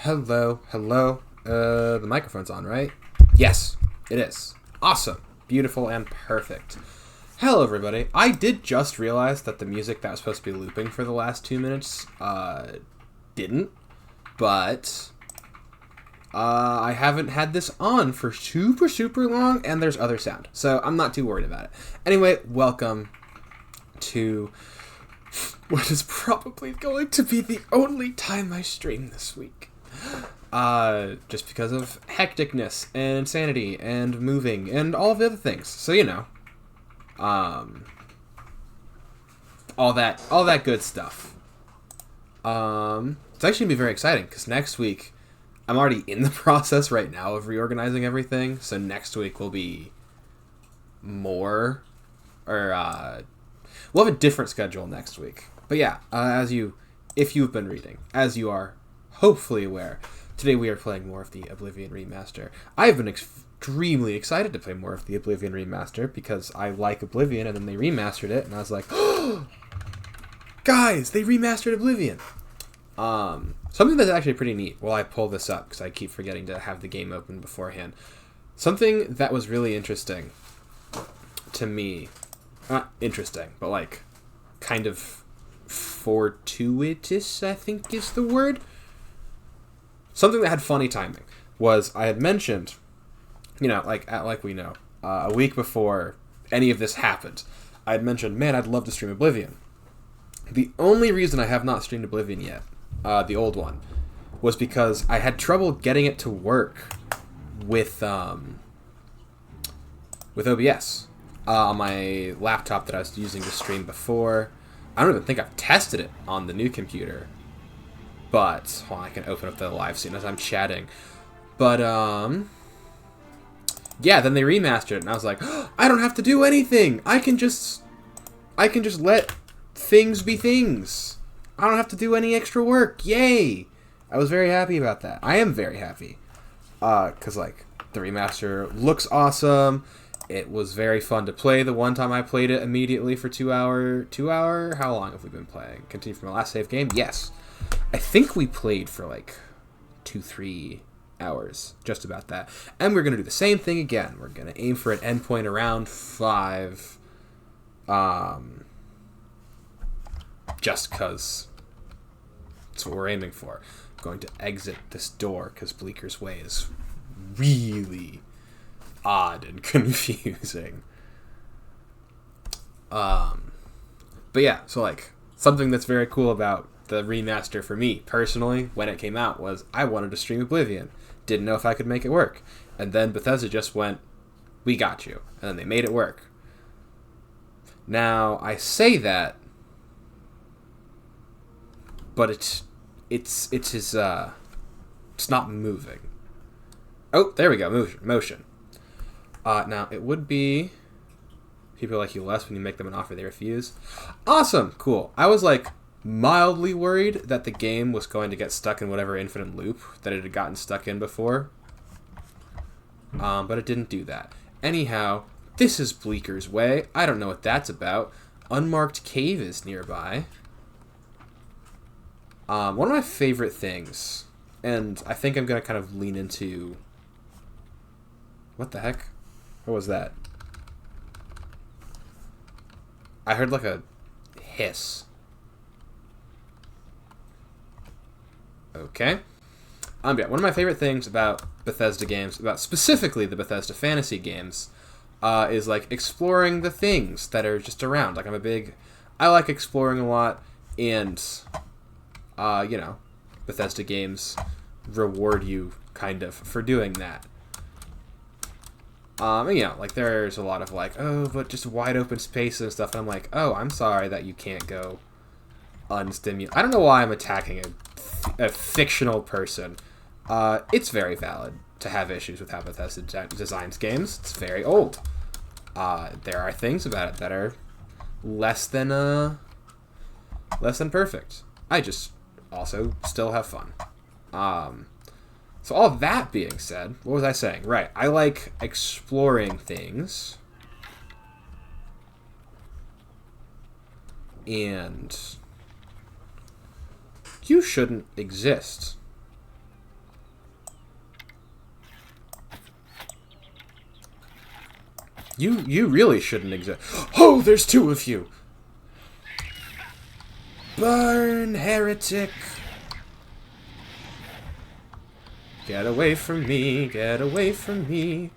Hello, hello. The microphone's on, right? Yes, it is. Awesome, beautiful, and perfect. Hello, everybody. I did just realize that the music that was supposed to be looping for the last 2 minutes, didn't. But, I haven't had this on for super long, and there's other sound. So, I'm not too worried about it. Anyway, welcome to what is probably going to be the only time I stream this week. Just because of hecticness and insanity and moving and all of the other things. So, all that good stuff. It's actually gonna be very exciting because next week I'm already in the process right now of reorganizing everything. So next week will be more, or we'll have a different schedule next week. But yeah, if you've been reading, as you are hopefully aware, today we are playing more of the Oblivion Remaster. I've been extremely excited to play more of the Oblivion Remaster because I like Oblivion, and then they remastered it, and I was like, oh, guys, they remastered Oblivion! Something that's actually pretty neat while I pull this up, because I keep forgetting to have the game open beforehand. Something that was really interesting to me, not interesting, but like, kind of fortuitous, I think is the word. Something that had funny timing was I had mentioned, like we know, a week before any of this happened, I had mentioned, man, I'd love to stream Oblivion. The only reason I have not streamed Oblivion yet, the old one, was because I had trouble getting it to work with OBS on my laptop that I was using to stream before. I don't even think I've tested it on the new computer. But, hold on, I can open up the live scene as I'm chatting. But, yeah, then they remastered it, and I was like, oh, I don't have to do anything! I can just let things be things. I don't have to do any extra work. Yay! I was very happy about that. I am very happy. Because, the remaster looks awesome. It was very fun to play the one time I played it immediately for 2 hour, how long have we been playing? Continue from the last save game? Yes. I think we played for 2-3 hours, just about that. And we're going to do the same thing again. We're going to aim for an endpoint around 5. Just because that's what we're aiming for. I'm going to exit this door because Bleeker's Way is really odd and confusing. But yeah, so something that's very cool about the remaster for me, personally, when it came out, was I wanted to stream Oblivion. Didn't know if I could make it work. And then Bethesda just went, we got you. And then they made it work. Now, I say that, but it's not moving. Oh, there we go, motion. Now, it would be people like you less when you make them an offer they refuse. Awesome, cool. I was mildly worried that the game was going to get stuck in whatever infinite loop that it had gotten stuck in before. But it didn't do that. Anyhow, this is Bleeker's Way. I don't know what that's about. Unmarked cave is nearby. One of my favorite things, and I think I'm going to kind of lean into... What the heck? What was that? I heard a hiss. Okay. Yeah, one of my favorite things about Bethesda games, about specifically the Bethesda fantasy games, is exploring the things that are just around. I like exploring a lot, and Bethesda games reward you kind of for doing that. There's a lot of oh, but just wide open spaces and stuff, and I'm like, oh, I'm sorry that you can't go unstimulated. I don't know why I'm attacking a fictional person. It's very valid to have issues with how Bethesda designs games. It's very old. There are things about it that are less than perfect. I just also still have fun. So all that being said, what was I saying? Right, I like exploring things. And you shouldn't exist. You really shouldn't exist. Oh, there's two of you! Burn, heretic! Get away from me, get away from me.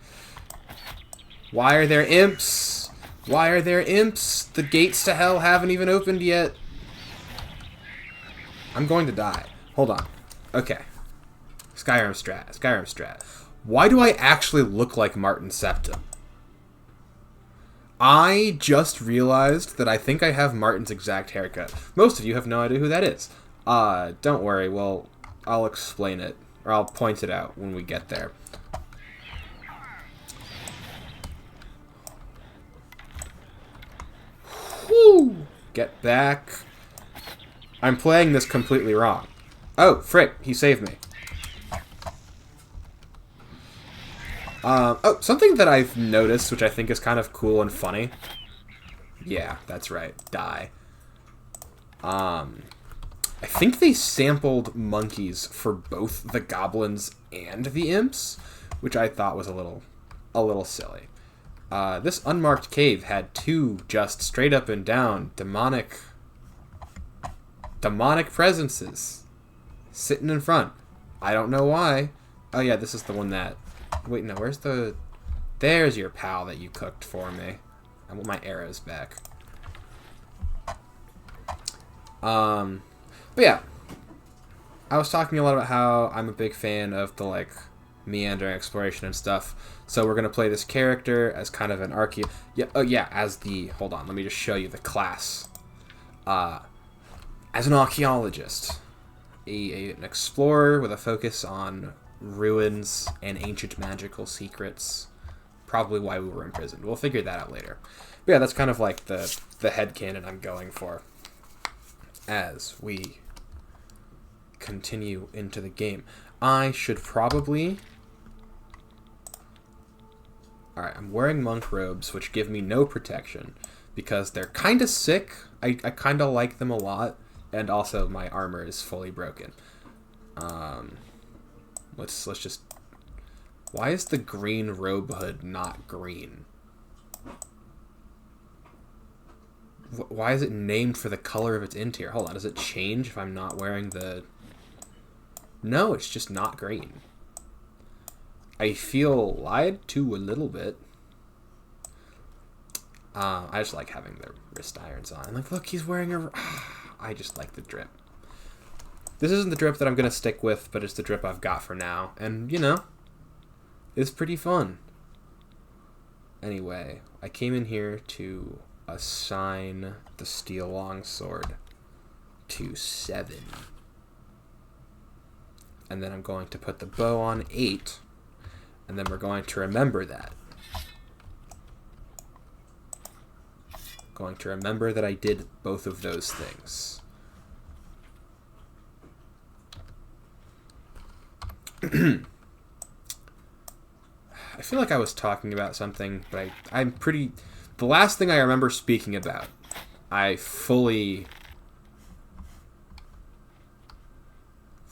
Why are there imps? Why are there imps? The gates to hell haven't even opened yet. I'm going to die. Hold on. Okay. Skyrim strat. Why do I actually look like Martin Septim? I just realized that I think I have Martin's exact haircut. Most of you have no idea who that is. Don't worry. Well, I'll explain it. Or I'll point it out when we get there. Whew! Get back. I'm playing this completely wrong. Oh, frick. He saved me. Oh, something that I've noticed, which I think is kind of cool and funny. Yeah, that's right. Die. I think they sampled monkeys for both the goblins and the imps, which I thought was a little silly. This unmarked cave had two just straight up and down demonic presences sitting in front. I don't know why. Oh yeah, this is the one that... Wait, no, where's the... There's your pal that you cooked for me. I want my arrows back. But yeah, I was talking a lot about how I'm a big fan of the, like, meandering exploration and stuff. So we're going to play this character as kind of an as the... Hold on, let me just show you the class. As an archaeologist. An explorer with a focus on ruins and ancient magical secrets. Probably why we were imprisoned. We'll figure that out later. But yeah, that's kind of like the headcanon I'm going for as we continue into the game. I should probably... Alright, I'm wearing monk robes, which give me no protection, because they're kind of sick. I kind of like them a lot, and also my armor is fully broken. Let's just... Why is the green robe hood not green? Why is it named for the color of its interior? Hold on, does it change if I'm not wearing the... No, it's just not green. I feel lied to a little bit. I just like having the wrist irons on. Like, look, he's wearing a... I just like the drip. This isn't the drip that I'm going to stick with, but it's the drip I've got for now. And, you know, it's pretty fun. Anyway, I came in here to assign the steel longsword to 7. And then I'm going to put the bow on 8. And then we're going to remember that. Going to remember that I did both of those things. I feel like I was talking about something, but I'm pretty... The last thing I remember speaking about, I fully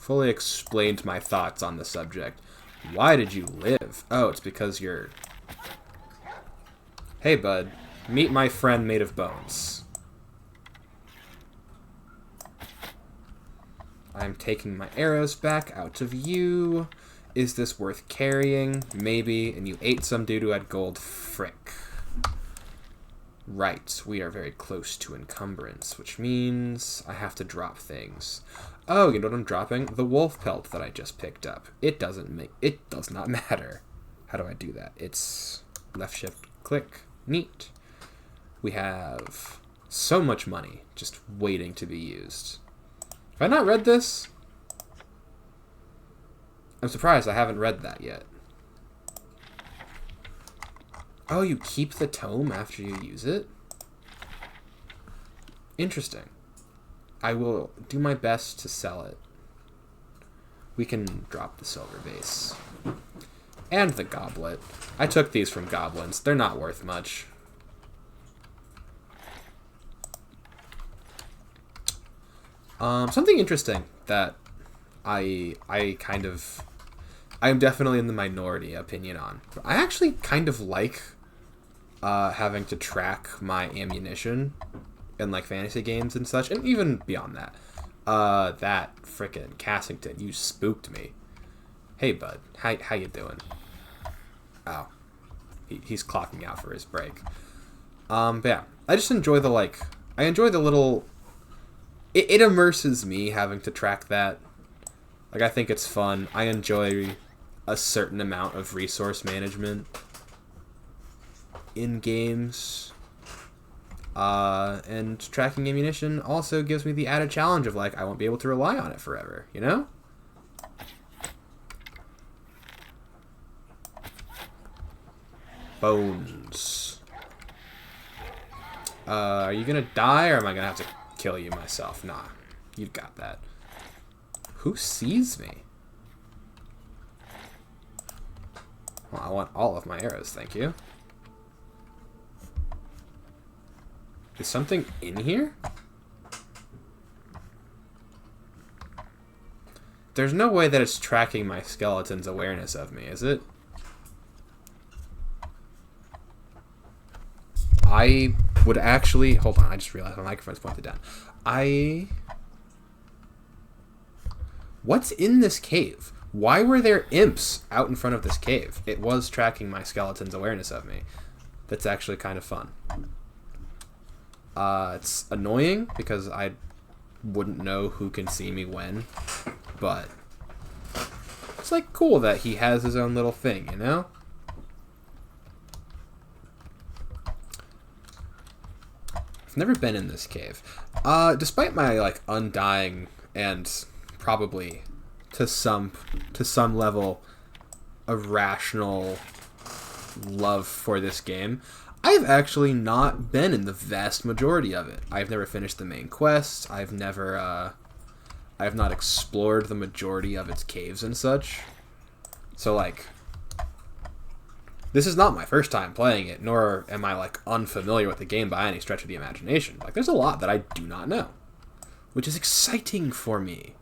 explained my thoughts on the subject. Why did you live? Oh, it's because you're... Hey, bud. Meet my friend made of bones. I'm taking my arrows back out of you. Is this worth carrying? Maybe. And you ate some dude who had gold. Frick. Right. We are very close to encumbrance, which means I have to drop things. Oh, you know what I'm dropping? The wolf pelt that I just picked up. It does not matter. How do I do that? It's left shift click. Neat. We have so much money just waiting to be used. Have I not read this? I'm surprised I haven't read that yet. Oh, you keep the tome after you use it? Interesting. I will do my best to sell it. We can drop the silver base. And the goblet. I took these from goblins. They're not worth much. Something interesting that I'm definitely in the minority opinion on. But I actually kind of like having to track my ammunition in like fantasy games and such, and even beyond that. That frickin' Cassington, you spooked me. Hey, bud, how you doing? Oh, he's clocking out for his break. But yeah, I just enjoy the I enjoy the little. It immerses me having to track that. Like, I think it's fun. I enjoy a certain amount of resource management in games. And tracking ammunition also gives me the added challenge of, like, I won't be able to rely on it forever, you know? Bones. Are you gonna die, or am I gonna have to kill you myself? Nah, you've got that. Who sees me? Well, I want all of my arrows, thank you. Is something in here? There's no way that it's tracking my skeleton's awareness of me, is it? I would actually... Hold on, I just realized my microphone's pointed down. What's in this cave? Why were there imps out in front of this cave? It was tracking my skeleton's awareness of me. That's actually kind of fun. It's annoying because I wouldn't know who can see me when, but it's like cool that he has his own little thing, you know? I've never been in this cave. Despite my like undying and probably to some level irrational love for this game, I've actually not been in the vast majority of it. I've never finished the main quest. I've not explored the majority of its caves and such. So like, this is not my first time playing it, nor am I like unfamiliar with the game by any stretch of the imagination. Like, there's a lot that I do not know, which is exciting for me.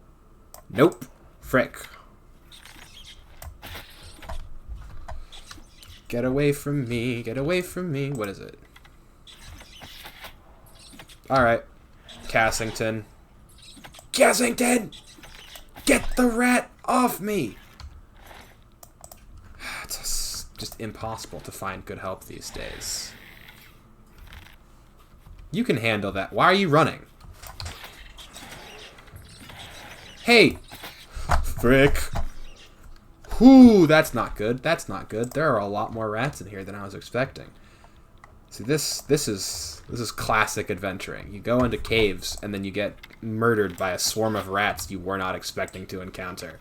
Nope. Frick. Get away from me, get away from me. What is it? Alright. Cassington. Cassington! Get the rat off me! It's just impossible to find good help these days. You can handle that. Why are you running? Hey! Frick. Whoo, that's not good. That's not good. There are a lot more rats in here than I was expecting. See, this is classic adventuring. You go into caves and then you get murdered by a swarm of rats you were not expecting to encounter.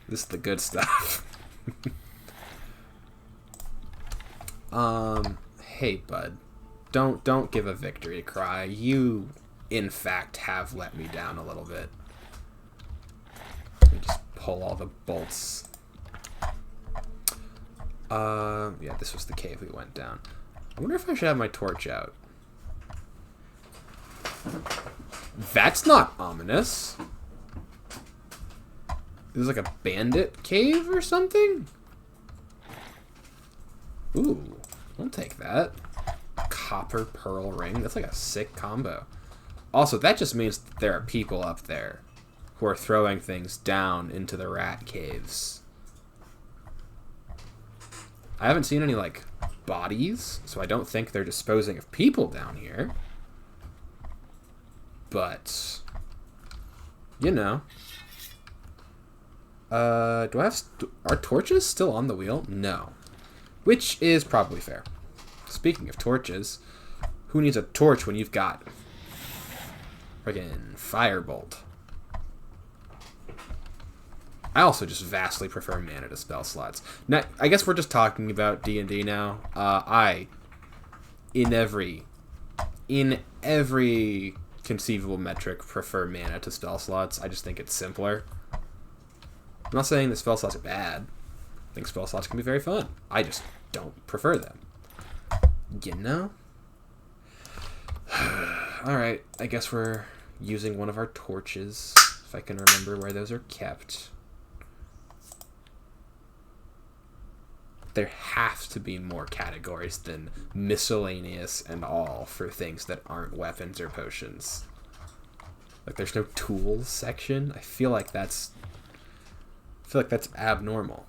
This is the good stuff. Hey, bud. Don't give a victory cry. You, in fact, have let me down a little bit. Just pull all the bolts. Yeah, this was the cave we went down. I wonder if I should have my torch out. That's not ominous. Is this like a bandit cave or something? Ooh, I'll take that. Copper pearl ring. That's like a sick combo. Also, that just means that there are people up there who are throwing things down into the rat caves. I haven't seen any, like, bodies, so I don't think they're disposing of people down here. But, you know. Do I have... Are torches still on the wheel? No. Which is probably fair. Speaking of torches, who needs a torch when you've got friggin' firebolt? I also just vastly prefer mana to spell slots. Now, I guess we're just talking about D&D now. In every conceivable metric, prefer mana to spell slots. I just think it's simpler. I'm not saying that spell slots are bad. I think spell slots can be very fun. I just don't prefer them. You know? Alright, I guess we're using one of our torches, if I can remember where those are kept. there have to be more categories than miscellaneous and all for things that aren't weapons or potions. Like, there's no tools section. I feel like that's abnormal.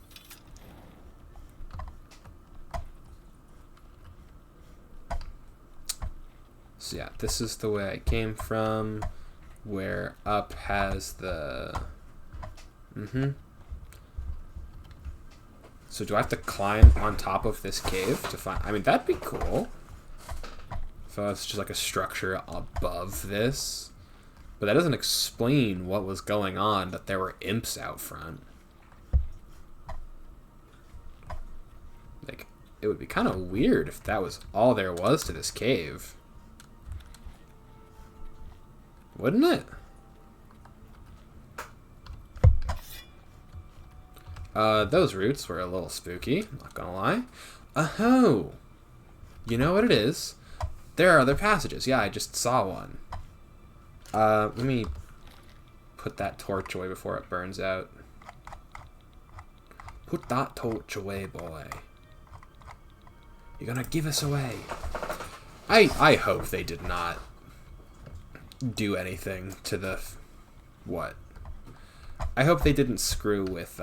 So yeah, this is the way I came from, where up has the... So do I have to climb on top of this cave to find... I mean, that'd be cool. So it's just like a structure above this. But that doesn't explain what was going on, that there were imps out front. Like, it would be kind of weird if that was all there was to this cave. Wouldn't it? Those roots were a little spooky, not gonna lie. Oh! You know what it is? There are other passages. Yeah, I just saw one. Let me put that torch away before it burns out. Put that torch away, boy. You're gonna give us away. I hope they did not do anything to the... What? I hope they didn't screw with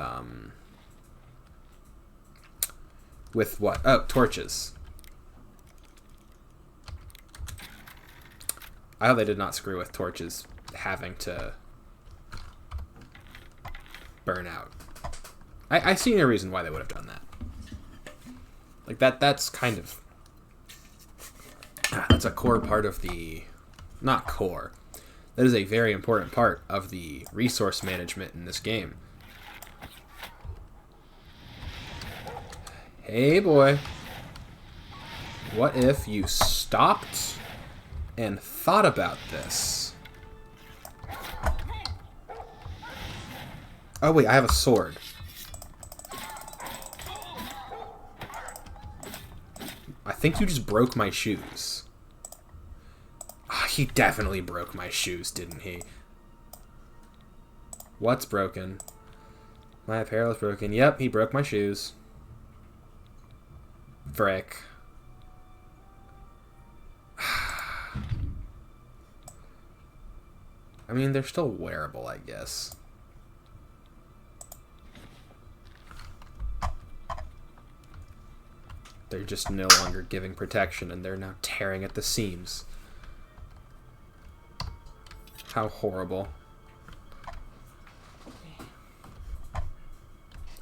what? Oh, torches. I hope they did not screw with torches having to burn out. I see no reason why they would have done that. Like, that's kind of... That's a core part of the... Not core. That is a very important part of the resource management in this game. Hey, boy. What if you stopped and thought about this? Oh, wait, I have a sword. I think you just broke my shoes. He definitely broke my shoes, didn't he? What's broken? My apparel is broken. Yep, he broke my shoes. Frick. I mean, they're still wearable, I guess. They're just no longer giving protection, and they're now tearing at the seams. How horrible.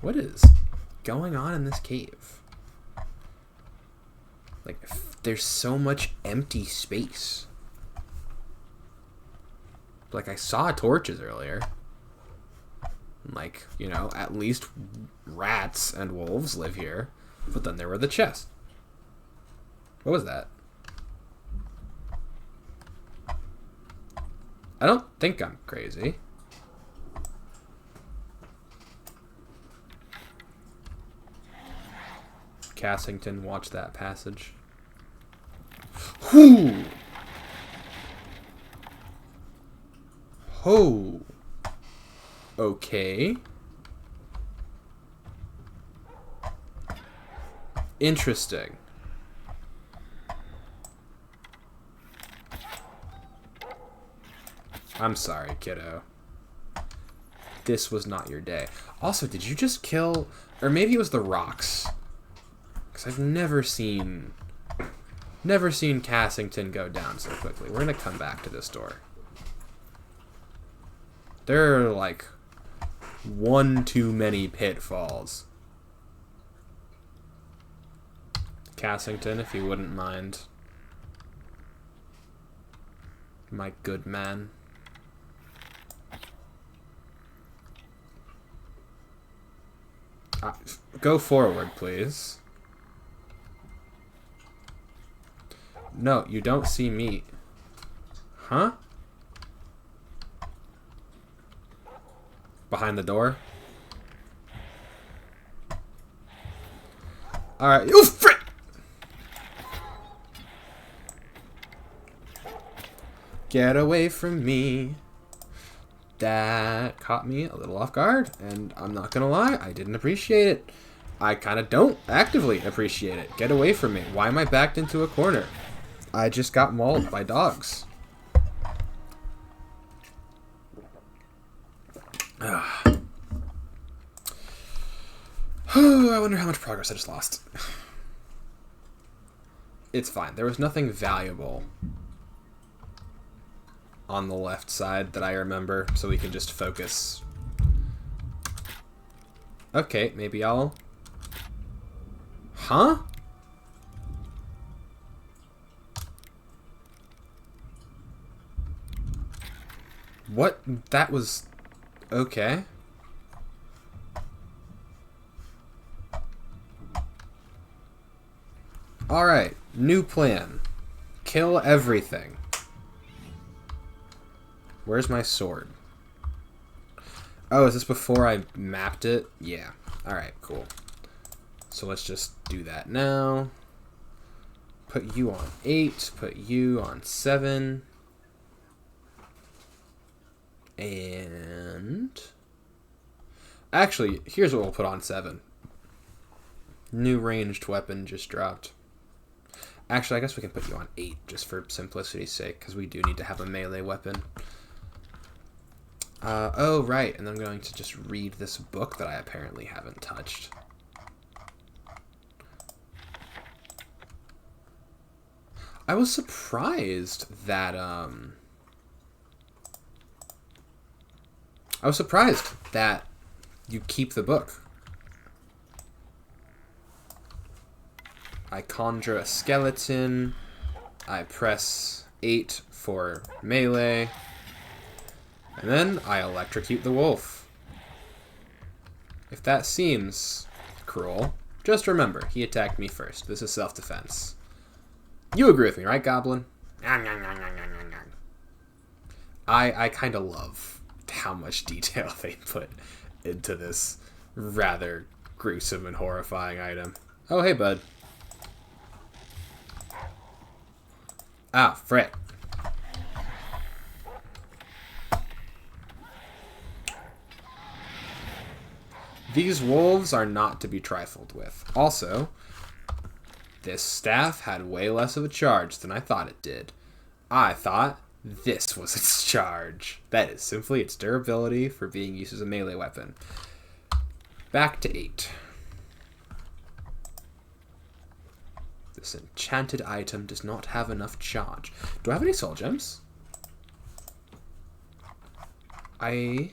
What is going on in this cave? Like, there's so much empty space. Like, I saw torches earlier. Like, you know, at least rats and wolves live here. But then there were the chests. What was that? I don't think I'm crazy. Cassington, watch that passage. Whoo! Ho! Okay. Interesting. I'm sorry, kiddo. This was not your day. Also, did you just kill... Or maybe it was the rocks. Because I've never seen Cassington go down so quickly. We're going to come back to this door. There are, like, one too many pitfalls. Cassington, if you wouldn't mind. My good man. Go forward, please. No, you don't see me. Huh? Behind the door? Alright. Oh, frick! Get away from me. That caught me a little off guard, and I'm not gonna lie, I didn't appreciate it. I kind of don't actively appreciate it. Get away from me. Why am I backed into a corner? I just got mauled by dogs. I wonder how much progress I just lost. It's fine. There was nothing valuable on the left side that I remember, so we can just focus. Okay, maybe I'll... Huh? What? That was... Okay. Alright, new plan. Kill everything. Where's my sword? Oh, is this before I mapped it? Yeah. Alright, cool. So let's just do that now. Put you on 8. Put you on 7. And... Actually, here's what we'll put on 7. New ranged weapon just dropped. Actually, I guess we can put you on 8 just for simplicity's sake, because we do need to have a melee weapon. Oh, right, and I'm going to just read this book that I apparently haven't touched. I was surprised that, you keep the book. I conjure a skeleton. I press 8 for melee. And then I electrocute the wolf. If that seems cruel, just remember, he attacked me first. This is self-defense. You agree with me, right, Goblin? I kind of love how much detail they put into this rather gruesome and horrifying item. Oh, hey, bud. Ah, frick. These wolves are not to be trifled with. Also, this staff had way less of a charge than I thought it did. I thought this was its charge. That is simply its durability for being used as a melee weapon. Back to 8. This enchanted item does not have enough charge. Do I have any soul gems? I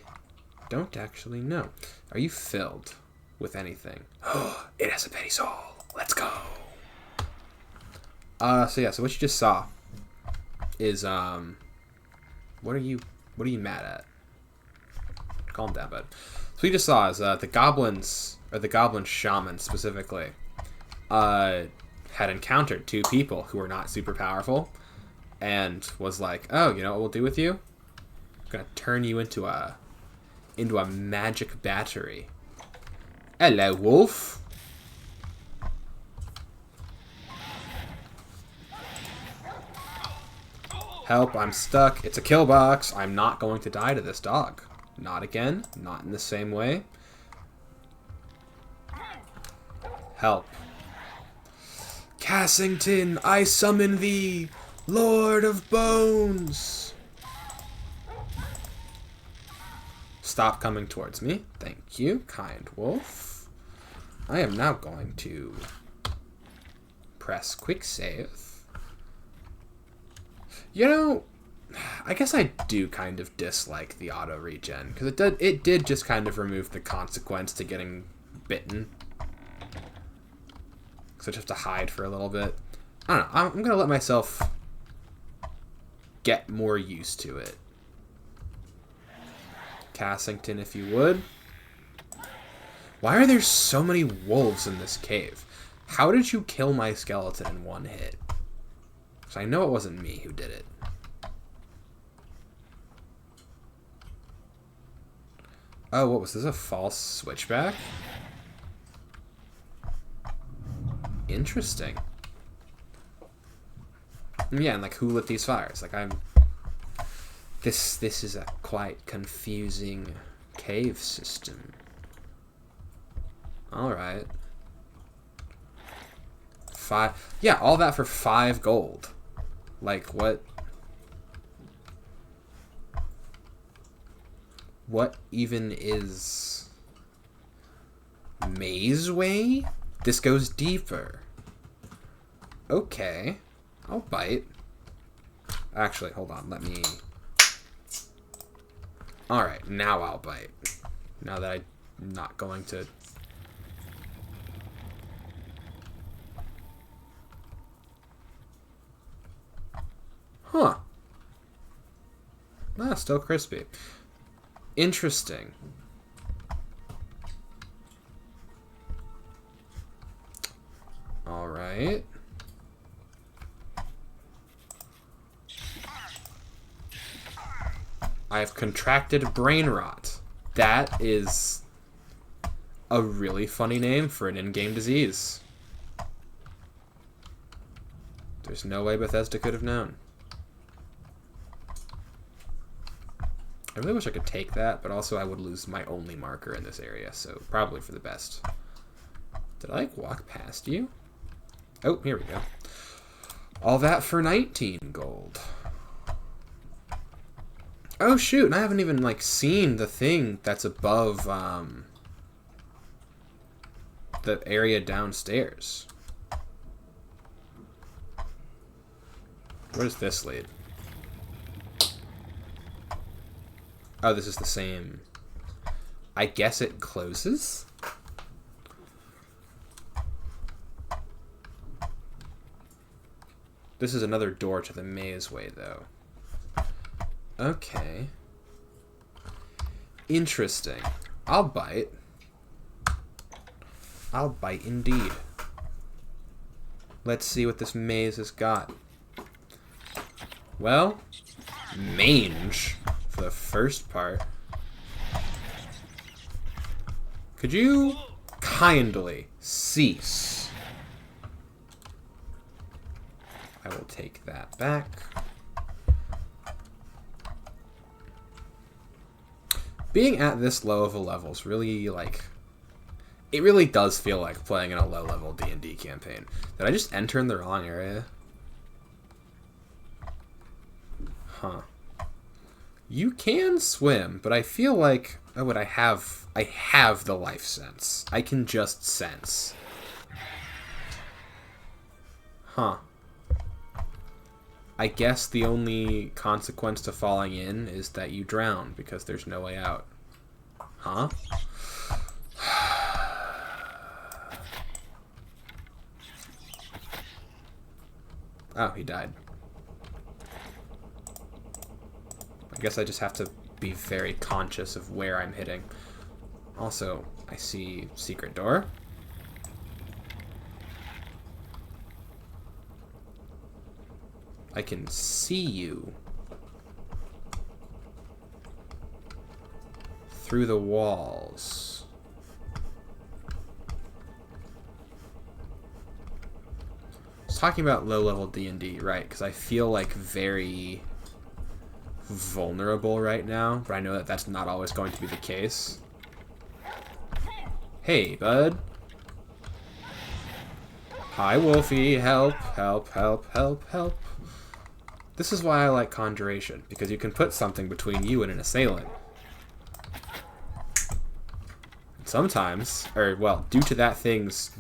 don't actually know. Are you filled with anything? Oh, it has a petty soul. Let's go. So what you just saw is, what are you mad at? Calm down, bud. So what you just saw is, the goblins, or the goblin shaman specifically, had encountered 2 people who were not super powerful, and was like, oh, you know what we'll do with you? I'm gonna turn you into a magic battery. Hello, wolf. Help, I'm stuck. It's a kill box. I'm not going to die to this dog. Not again. Not in the same way. Help. Cassington, I summon thee, Lord of Bones. Stop coming towards me. Thank you, kind wolf. I am now going to press quick save. You know, I guess I do kind of dislike the auto regen, because it did just kind of remove the consequence to getting bitten. So I just have to hide for a little bit. I don't know. I'm going to let myself get more used to it. Cassington, if you would. Why are there so many wolves in this cave? How did you kill my skeleton in one hit? Because I know it wasn't me who did it. Oh, what was this? A false switchback? Interesting. Yeah, and like, who lit these fires? Like, This is a quite confusing cave system. Alright. 5... Yeah, all that for 5 gold. Like, what? What even is... Maze Way? This goes deeper. Okay. I'll bite. Actually, hold on. Let me... Alright, now I'll bite. Now that I'm not going to... Huh. Ah, still crispy. Interesting. Alright. I've contracted brain rot. That is a really funny name for an in-game disease. There's no way Bethesda could have known. I really wish I could take that, but also I would lose my only marker in this area, so probably for the best. Did I, like, walk past you? Oh, here we go. All that for 19 gold. Oh, shoot, and I haven't even, like, seen the thing that's above, the area downstairs. Where does this lead? Oh, this is the same. I guess it closes? This is another door to the maze way, though. Okay. Interesting. I'll bite. I'll bite indeed. Let's see what this maze has got. Well, mange for the first part. Could you kindly cease? I will take that back. Being at this low of a level is really, like... It really does feel like playing in a low-level D&D campaign. Did I just enter in the wrong area? Huh. You can swim, but I feel like... Oh, but I have the life sense. I can just sense. Huh. I guess the only consequence to falling in is that you drown, because there's no way out. Huh? Oh, he died. I guess I just have to be very conscious of where I'm hitting. Also, I see secret door. I can see you through the walls. I was talking about low-level D&D, right? Because I feel like very vulnerable right now, but I know that that's not always going to be the case. Hey, bud. Hi, Wolfie. Help, help, help, help, help. This is why I like Conjuration, because you can put something between you and an assailant. And sometimes, or, well, due to that thing's...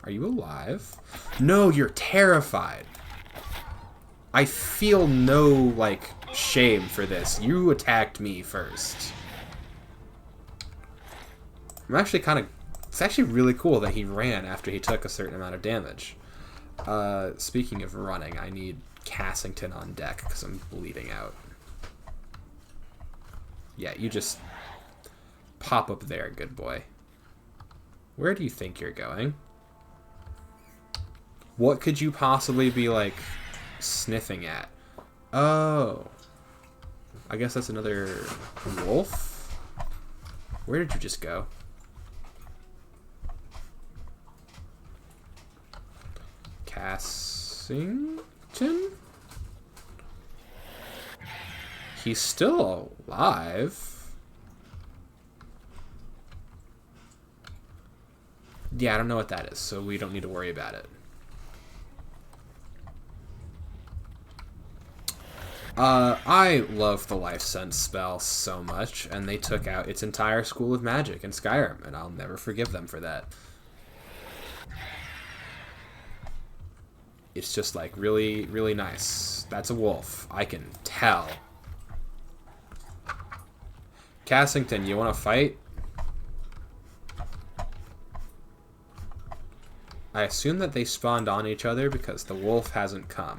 Are you alive? No, you're terrified. I feel no, like, shame for this. You attacked me first. I'm actually kind of... It's actually really cool that he ran after he took a certain amount of damage. Speaking of running, I need Cassington on deck because I'm bleeding out. Yeah, you just pop up there, good boy. Where do you think you're going? What could you possibly be, like, sniffing at? Oh. I guess that's another wolf? Where did you just go? Cassington? He's still alive. Yeah, I don't know what that is, so we don't need to worry about it. I love the Life Sense spell so much, and they took out its entire school of magic in Skyrim, and I'll never forgive them for that. It's just, like, really, really nice. That's a wolf. I can tell. Cassington, you want to fight? I assume that they spawned on each other because the wolf hasn't come.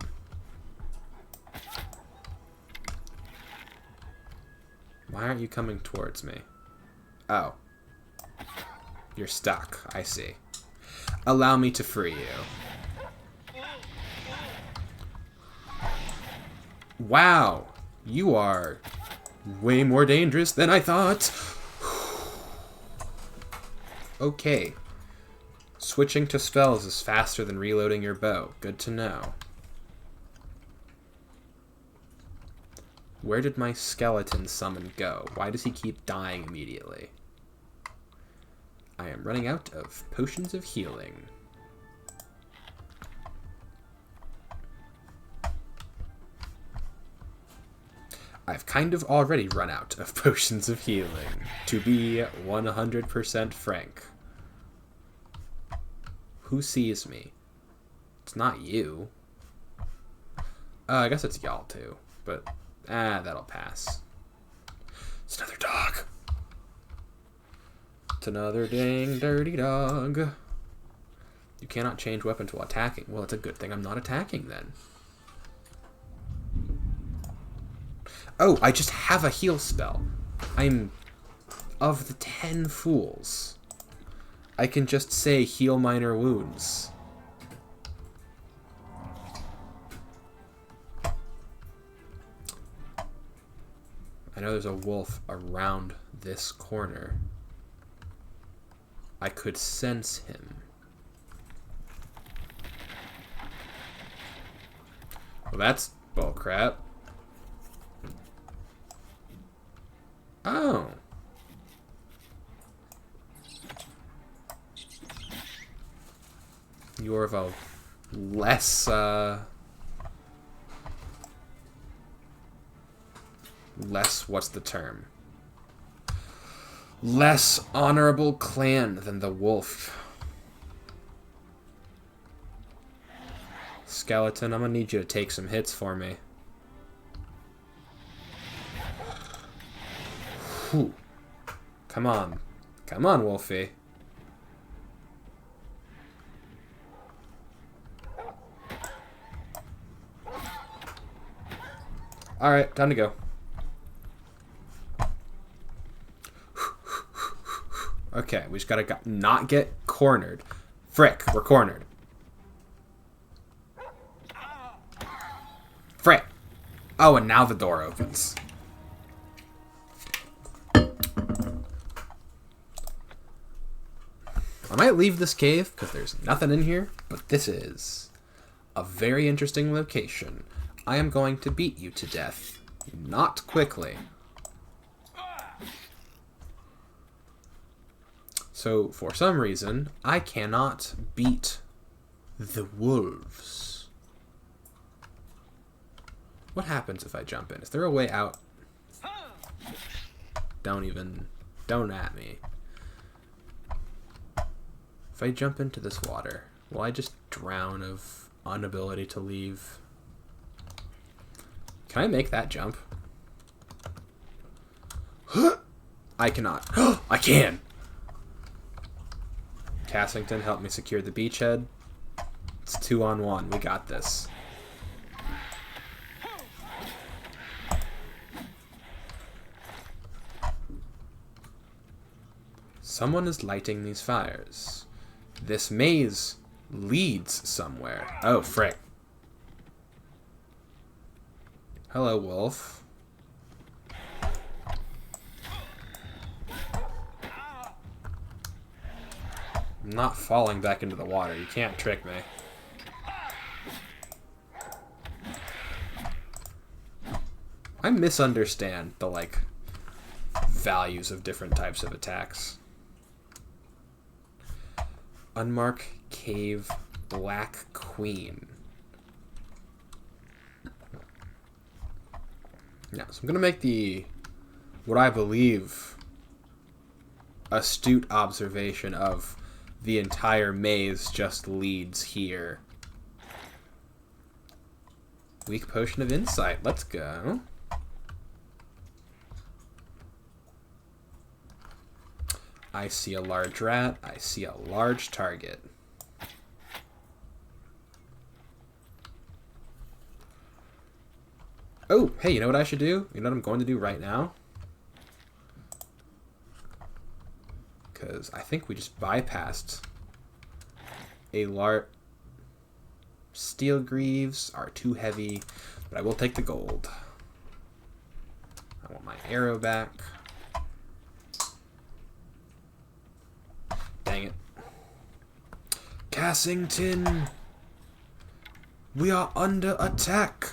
Why aren't you coming towards me? Oh. You're stuck. I see. Allow me to free you. Wow. You are way more dangerous than I thought. Okay. Switching to spells is faster than reloading your bow. Good to know. Where did my skeleton summon go? Why does he keep dying immediately? I am running out of potions of healing. I've kind of already run out of potions of healing, to be 100% frank. Who sees me? It's not you. I guess it's y'all too, but that'll pass. It's another dog. It's another dang dirty dog. You cannot change weapons while attacking. Well, it's a good thing I'm not attacking then. Oh, I just have a heal spell. I'm of the 10 fools. I can just say heal minor wounds. I know there's a wolf around this corner. I could sense him. Well, that's bullcrap. Oh. You're of a less, what's the term? Less honorable clan than the wolf. Skeleton, I'm gonna need you to take some hits for me. Whew. Come on. Come on, Wolfie. Alright, time to go. Okay, we just gotta not get cornered. Frick, we're cornered. Frick. Oh, and now the door opens. I might leave this cave because there's nothing in here, but this is a very interesting location. I am going to beat you to death. Not quickly. So, for some reason, I cannot beat the wolves. What happens if I jump in? Is there a way out? Don't at me. If I jump into this water, will I just drown of inability to leave? Can I make that jump? I cannot. I can! Cassington, help me secure the beachhead. It's 2-on-1. We got this. Someone is lighting these fires. This maze leads somewhere. Oh, frick. Hello, wolf. I'm not falling back into the water. You can't trick me. I misunderstand the, like, values of different types of attacks. Unmark Cave Black Queen. Yeah, so I'm going to make what I believe, astute observation of the entire maze just leads here. Weak potion of insight. Let's go. I see a large rat. I see a large target. Oh, hey, you know what I should do? You know what I'm going to do right now? Because I think we just bypassed a large... Steel greaves are too heavy, but I will take the gold. I want my arrow back. Dang it. Cassington! We are under attack!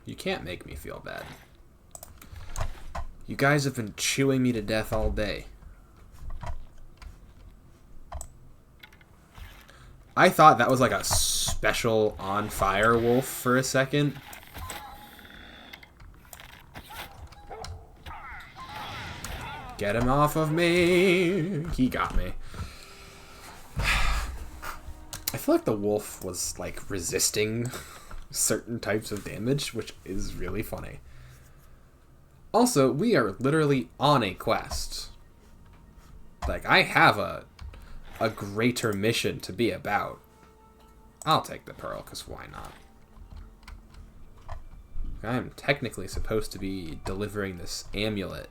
You can't make me feel bad. You guys have been chewing me to death all day. I thought that was like a special on-fire wolf for a second. Get him off of me! He got me. I feel like the wolf was like resisting certain types of damage, which is really funny. Also, we are literally on a quest. Like, I have a greater mission to be about. I'll take the pearl, because why not? I'm technically supposed to be delivering this amulet.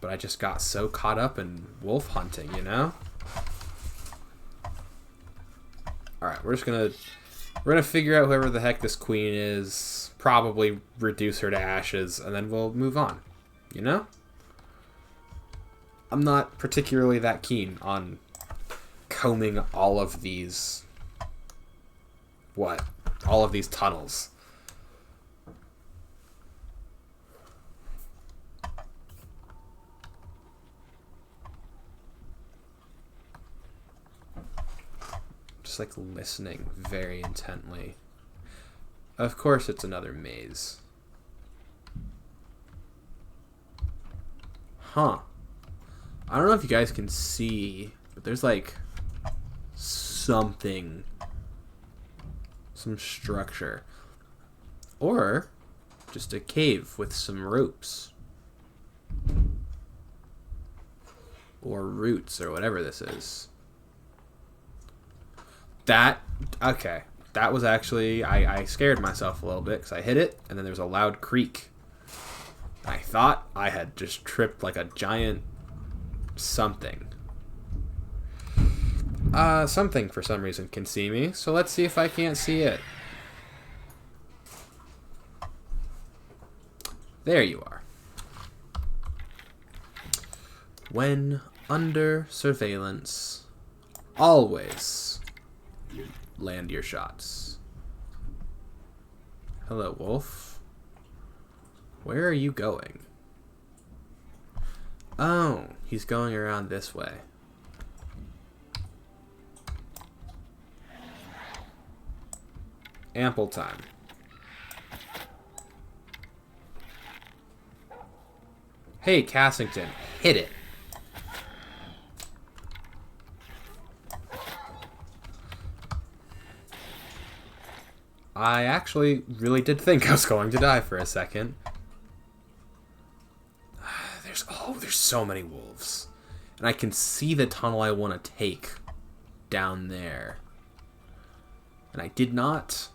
But I just got so caught up in wolf hunting, you know? Alright, we're gonna figure out whoever the heck this queen is, probably reduce her to ashes, and then we'll move on. You know? I'm not particularly that keen on combing all of these... all of these tunnels. Just like listening very intently. Of course it's another maze. Huh. I don't know if you guys can see, but there's like something, some structure, or just a cave with some ropes or roots or whatever this is. Okay, that was actually, I scared myself a little bit because I hit it and then there was a loud creak. I thought I had just tripped like a giant something. Something for some reason can see me, so let's see if I can't see it. There you are. When under surveillance, always land your shots. Hello, wolf. Where are you going? Oh, he's going around this way. Ample time. Hey, Cassington, hit it. I actually really did think I was going to die for a second. There's so many wolves. And I can see the tunnel I want to take down there. And I did not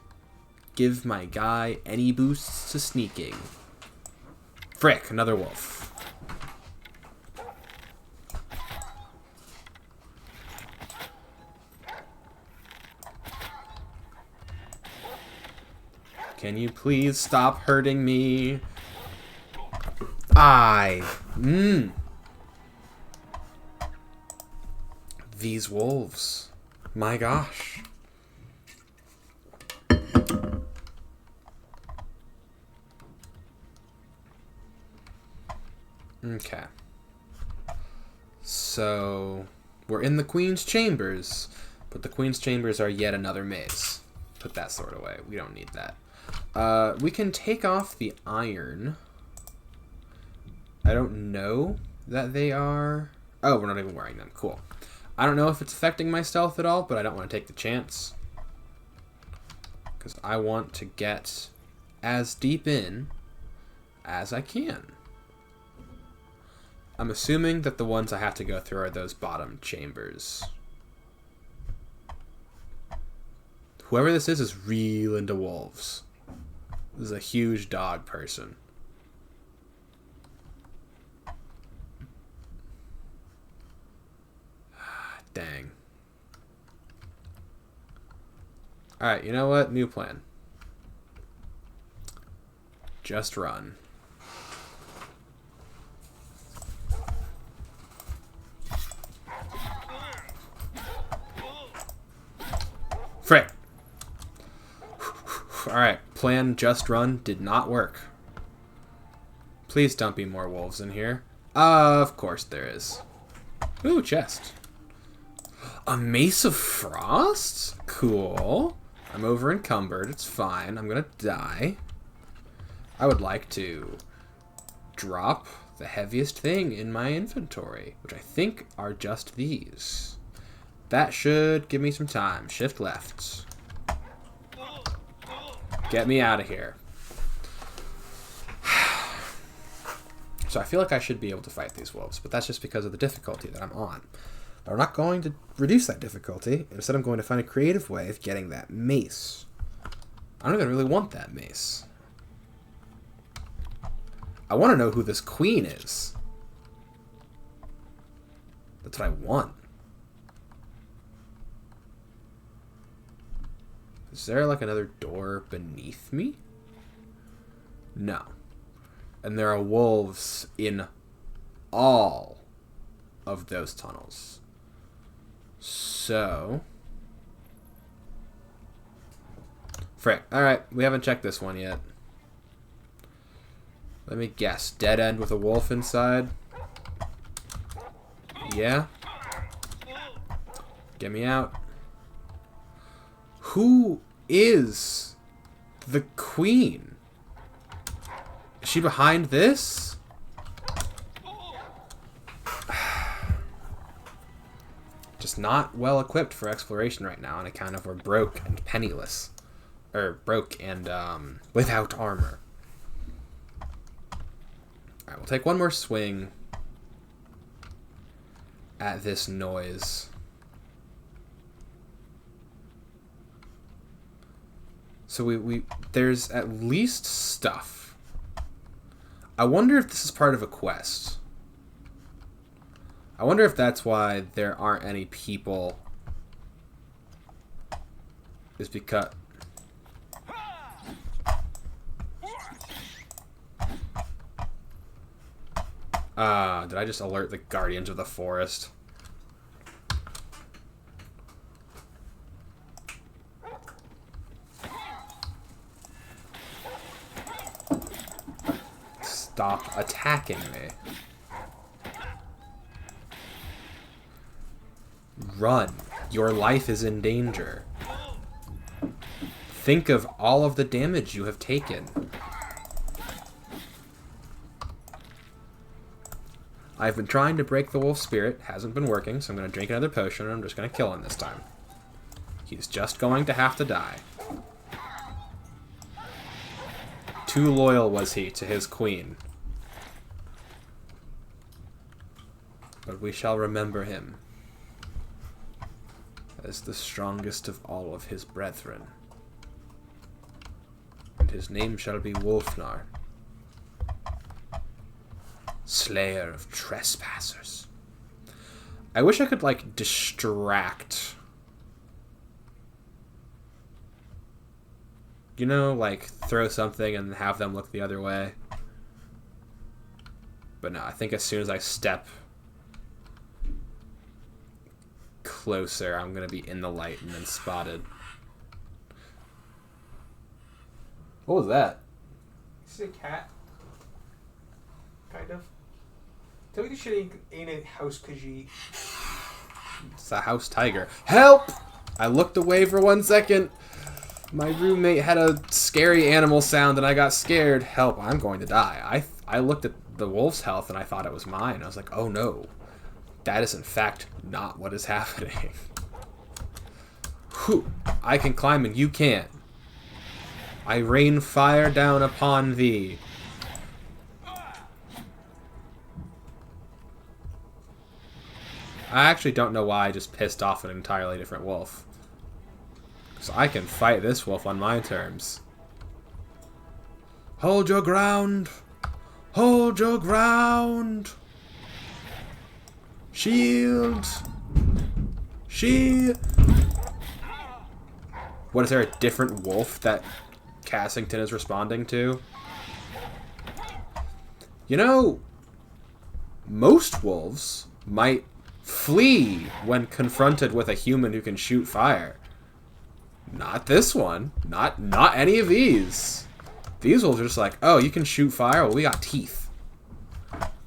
give my guy any boosts to sneaking. Frick, another wolf. Can you please stop hurting me? These wolves. My gosh. Okay. So, we're in the Queen's chambers. But the Queen's Chambers are yet another maze. Put that sword away. We don't need that. We can take off the iron. I don't know that they are... Oh, we're not even wearing them. Cool. I don't know if it's affecting my stealth at all, but I don't want to take the chance. Because I want to get as deep in as I can. I'm assuming that the ones I have to go through are those bottom chambers. Whoever this is real into wolves. This is a huge dog person. Dang. Alright, you know what? New plan. Just run. Frick! Alright, plan just run did not work. Please don't be more wolves in here. Of course there is. Ooh, chest. A Mace of Frost? Cool. I'm over encumbered. It's fine. I'm gonna die. I would like to drop the heaviest thing in my inventory, which I think are just these. That should give me some time. Shift left. Get me out of here. So I feel like I should be able to fight these wolves, but that's just because of the difficulty that I'm on. I'm not going to reduce that difficulty. Instead, I'm going to find a creative way of getting that mace. I don't even really want that mace. I want to know who this queen is. That's what I want. Is there like another door beneath me? No. And there are wolves in all of those tunnels. So... Frick. Alright, we haven't checked this one yet. Let me guess. Dead end with a wolf inside? Yeah? Get me out. Who is the queen? Is she behind this? Just not well equipped for exploration right now, and I kind of were broke and penniless. Or broke and without armor. Alright, we'll take one more swing at this noise. So we there's at least stuff. I wonder if this is part of a quest. I wonder if that's why there aren't any people. Is because... did I just alert the Guardians of the Forest? Stop attacking me. Run. Your life is in danger. Think of all of the damage you have taken. I've been trying to break the wolf spirit. Hasn't been working, so I'm going to drink another potion and I'm just going to kill him this time. He's just going to have to die. Too loyal was he to his queen. But we shall remember him as the strongest of all of his brethren. And his name shall be Wolfnar, Slayer of Trespassers. I wish I could, like, distract. You know, like, throw something and have them look the other way. But no, I think as soon as I step closer, I'm going to be in the light and then spotted. What was that? Is it a cat? Kind of. Tell me this shit ain't a house because you... It's a house tiger. Help! I looked away for 1 second. My roommate had a scary animal sound and I got scared. Help, I'm going to die. I looked at the wolf's health and I thought it was mine. I was like, oh no. That is in fact not what is happening. Whew. I can climb and you can't. I rain fire down upon thee. I actually don't know why I just pissed off an entirely different wolf. So I can fight this wolf on my terms. Hold your ground. Hold your ground. Shield. What, is there a different wolf that Cassington is responding to? You know, most wolves might flee when confronted with a human who can shoot fire. Not this one. Not any of these. These wolves are just like, oh, you can shoot fire? Well, we got teeth.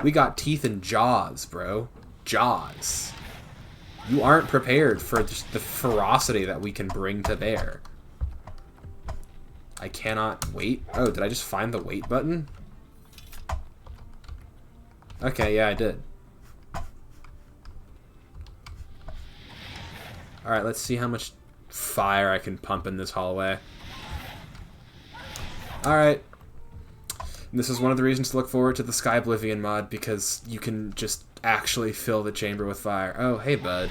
We got teeth and jaws, bro. Jaws. You aren't prepared for just the ferocity that we can bring to bear. I cannot wait. Oh, did I just find the wait button? Okay, yeah, I did. Alright, let's see how much fire I can pump in this hallway. Alright. This is one of the reasons to look forward to the Sky Oblivion mod, because you can just actually fill the chamber with fire. Oh, hey, bud.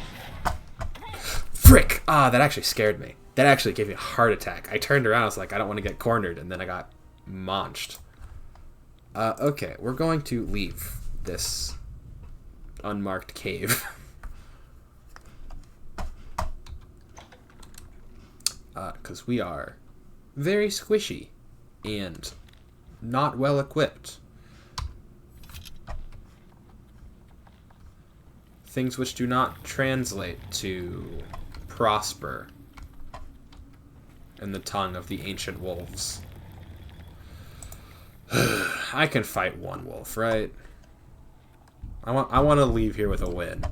Frick! Ah, that actually scared me. That actually gave me a heart attack. I turned around, I was like, I don't want to get cornered, and then I got maunched. Okay, we're going to leave this unmarked cave. Because we are very squishy and not well equipped. Things which do not translate to prosper in the tongue of the ancient wolves. I can fight one wolf, right? I want to leave here with a win.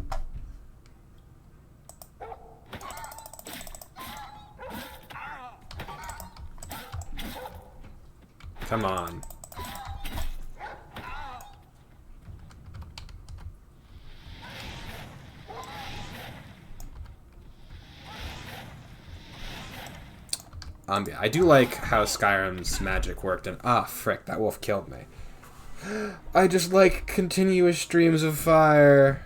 Come on. I do like how Skyrim's magic worked, and frick, that wolf killed me. I just like continuous streams of fire.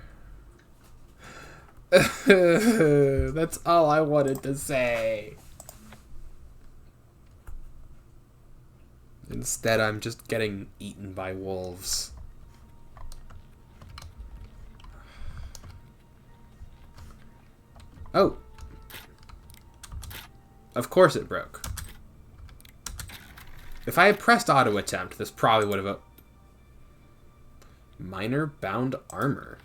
That's all I wanted to say. Instead, I'm just getting eaten by wolves. Oh. Of course it broke. If I had pressed auto attempt, this probably would have... Minor bound armor.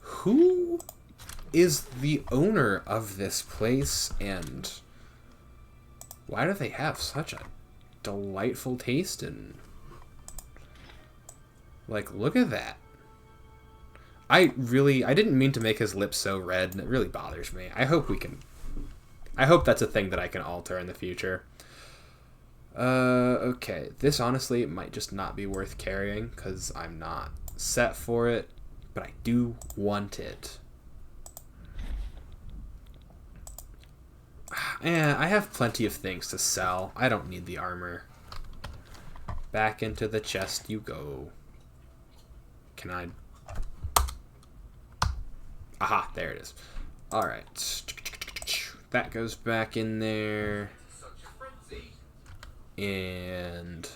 Who is the owner of this place, and why do they have such a delightful taste? And like, look at that. I didn't mean to make his lips so red, and it really bothers me. I hope that's a thing that I can alter in the future. Okay. This honestly might just not be worth carrying because I'm not set for it, but I do want it. Yeah, I have plenty of things to sell. I don't need the armor. Back into the chest you go. Can I... Aha, there it is. Alright. That goes back in there. And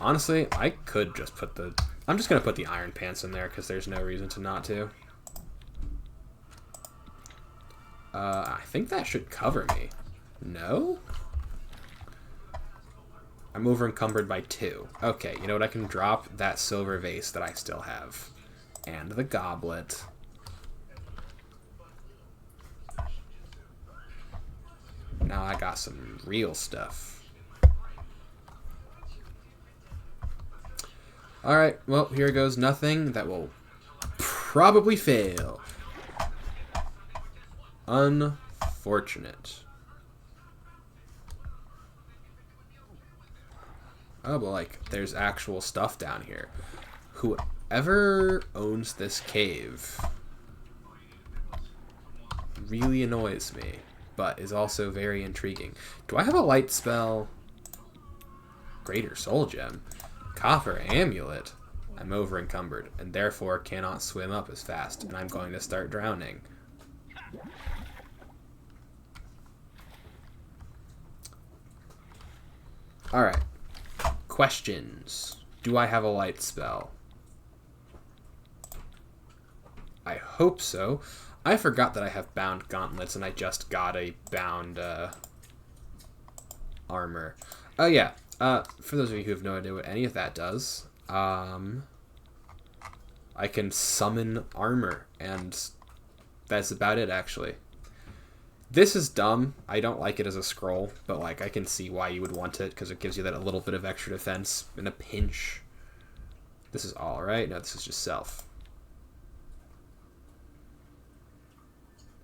honestly, I could just put the... I'm just going to put the iron pants in there because there's no reason to not to. I think that should cover me. No? I'm over encumbered by 2. Okay, you know what? I can drop that silver vase that I still have. And the goblet. Now I got some real stuff. Alright, well, here goes nothing that will probably fail. Unfortunate. Oh, but like, there's actual stuff down here. Whoever owns this cave really annoys me, but is also very intriguing. Do I have a light spell? Greater Soul Gem. Copper Amulet. I'm over encumbered, and therefore cannot swim up as fast, and I'm going to start drowning. Alright. Questions. Do I have a light spell? I hope so. I forgot that I have bound gauntlets, and I just got a bound armor. Oh yeah, for those of you who have no idea what any of that does, I can summon armor, and that's about it, actually. This is dumb. I don't like it as a scroll, but like I can see why you would want it, because it gives you that a little bit of extra defense in a pinch. This is all, right? No, this is just self.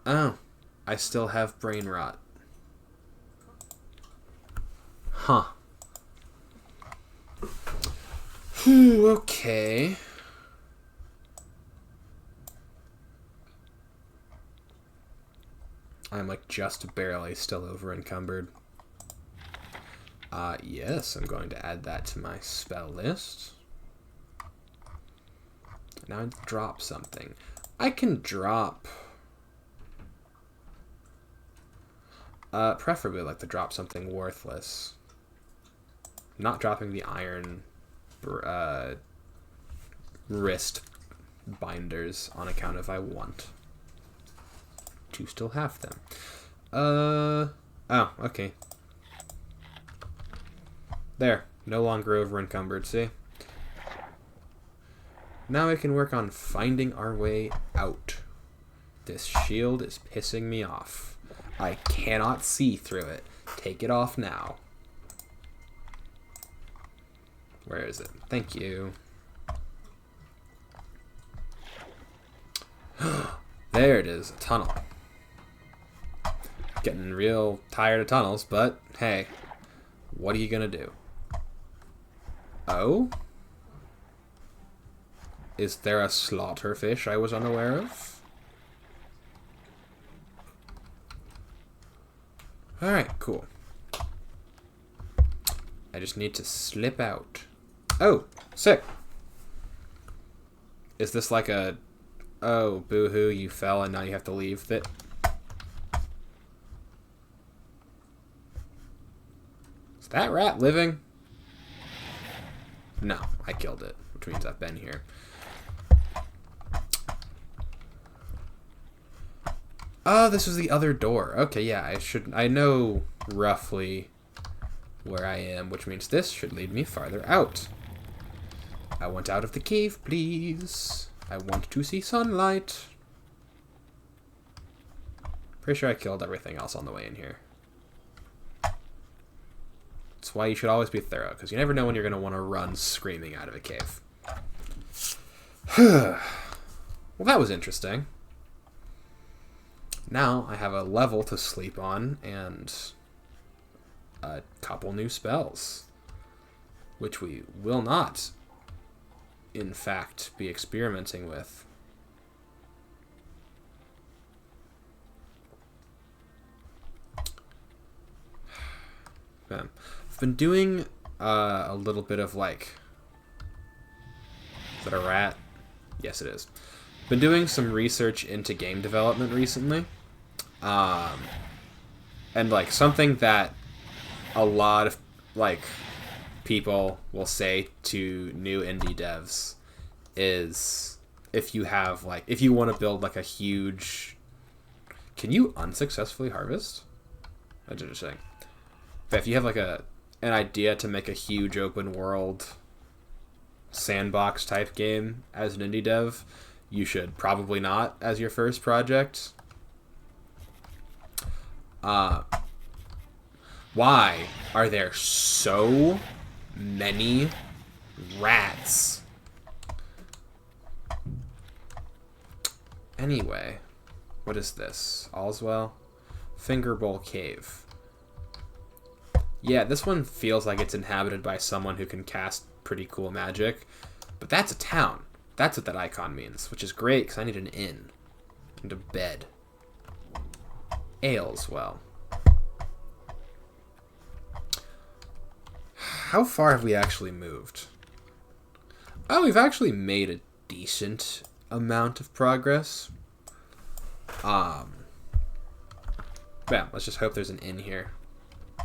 Oh, I still have brain rot. Huh. Okay. I'm like just barely still over encumbered. Yes, I'm going to add that to my spell list. Now I drop something. I can drop... preferably like to drop something worthless. Not dropping the iron wrist binders on account of I want to still have them. Oh, okay. There. No longer over encumbered, see? Now we can work on finding our way out. This shield is pissing me off. I cannot see through it. Take it off now. Where is it? Thank you. There it is. A tunnel. Getting real tired of tunnels, but hey, what are you gonna do? Oh? Is there a slaughterfish I was unaware of? Alright, cool. I just need to slip out. Oh, sick. Is this like a... Oh, boo-hoo, you fell and now you have to leave? That... Is that rat living? No, I killed it, which means I've been here. Oh, this was the other door. Okay, yeah, I know roughly where I am, which means this should lead me farther out. I want out of the cave, please. I want to see sunlight. Pretty sure I killed everything else on the way in here. That's why you should always be thorough, because you never know when you're going to want to run screaming out of a cave. Well, that was interesting. Now I have a level to sleep on and a couple new spells, which we will not, in fact, be experimenting with. I've been doing a little bit of like... Is that a rat? Yes, it is. Been doing some research into game development recently. And like something that a lot of like people will say to new indie devs is if you want to build like a huge... Can you unsuccessfully harvest? That's interesting. But if you have like an idea to make a huge open world sandbox type game as an indie dev, you should probably not as your first project. Why are there so many rats? Anyway, What is this? All's well? Finger Bowl Cave. Yeah, this one feels like it's inhabited by someone who can cast pretty cool magic. But that's a town. That's what that icon means, which is great because I need an inn. And a bed. Ales well. How far have we actually moved? Oh, we've actually made a decent amount of progress. Yeah, let's just hope there's an inn here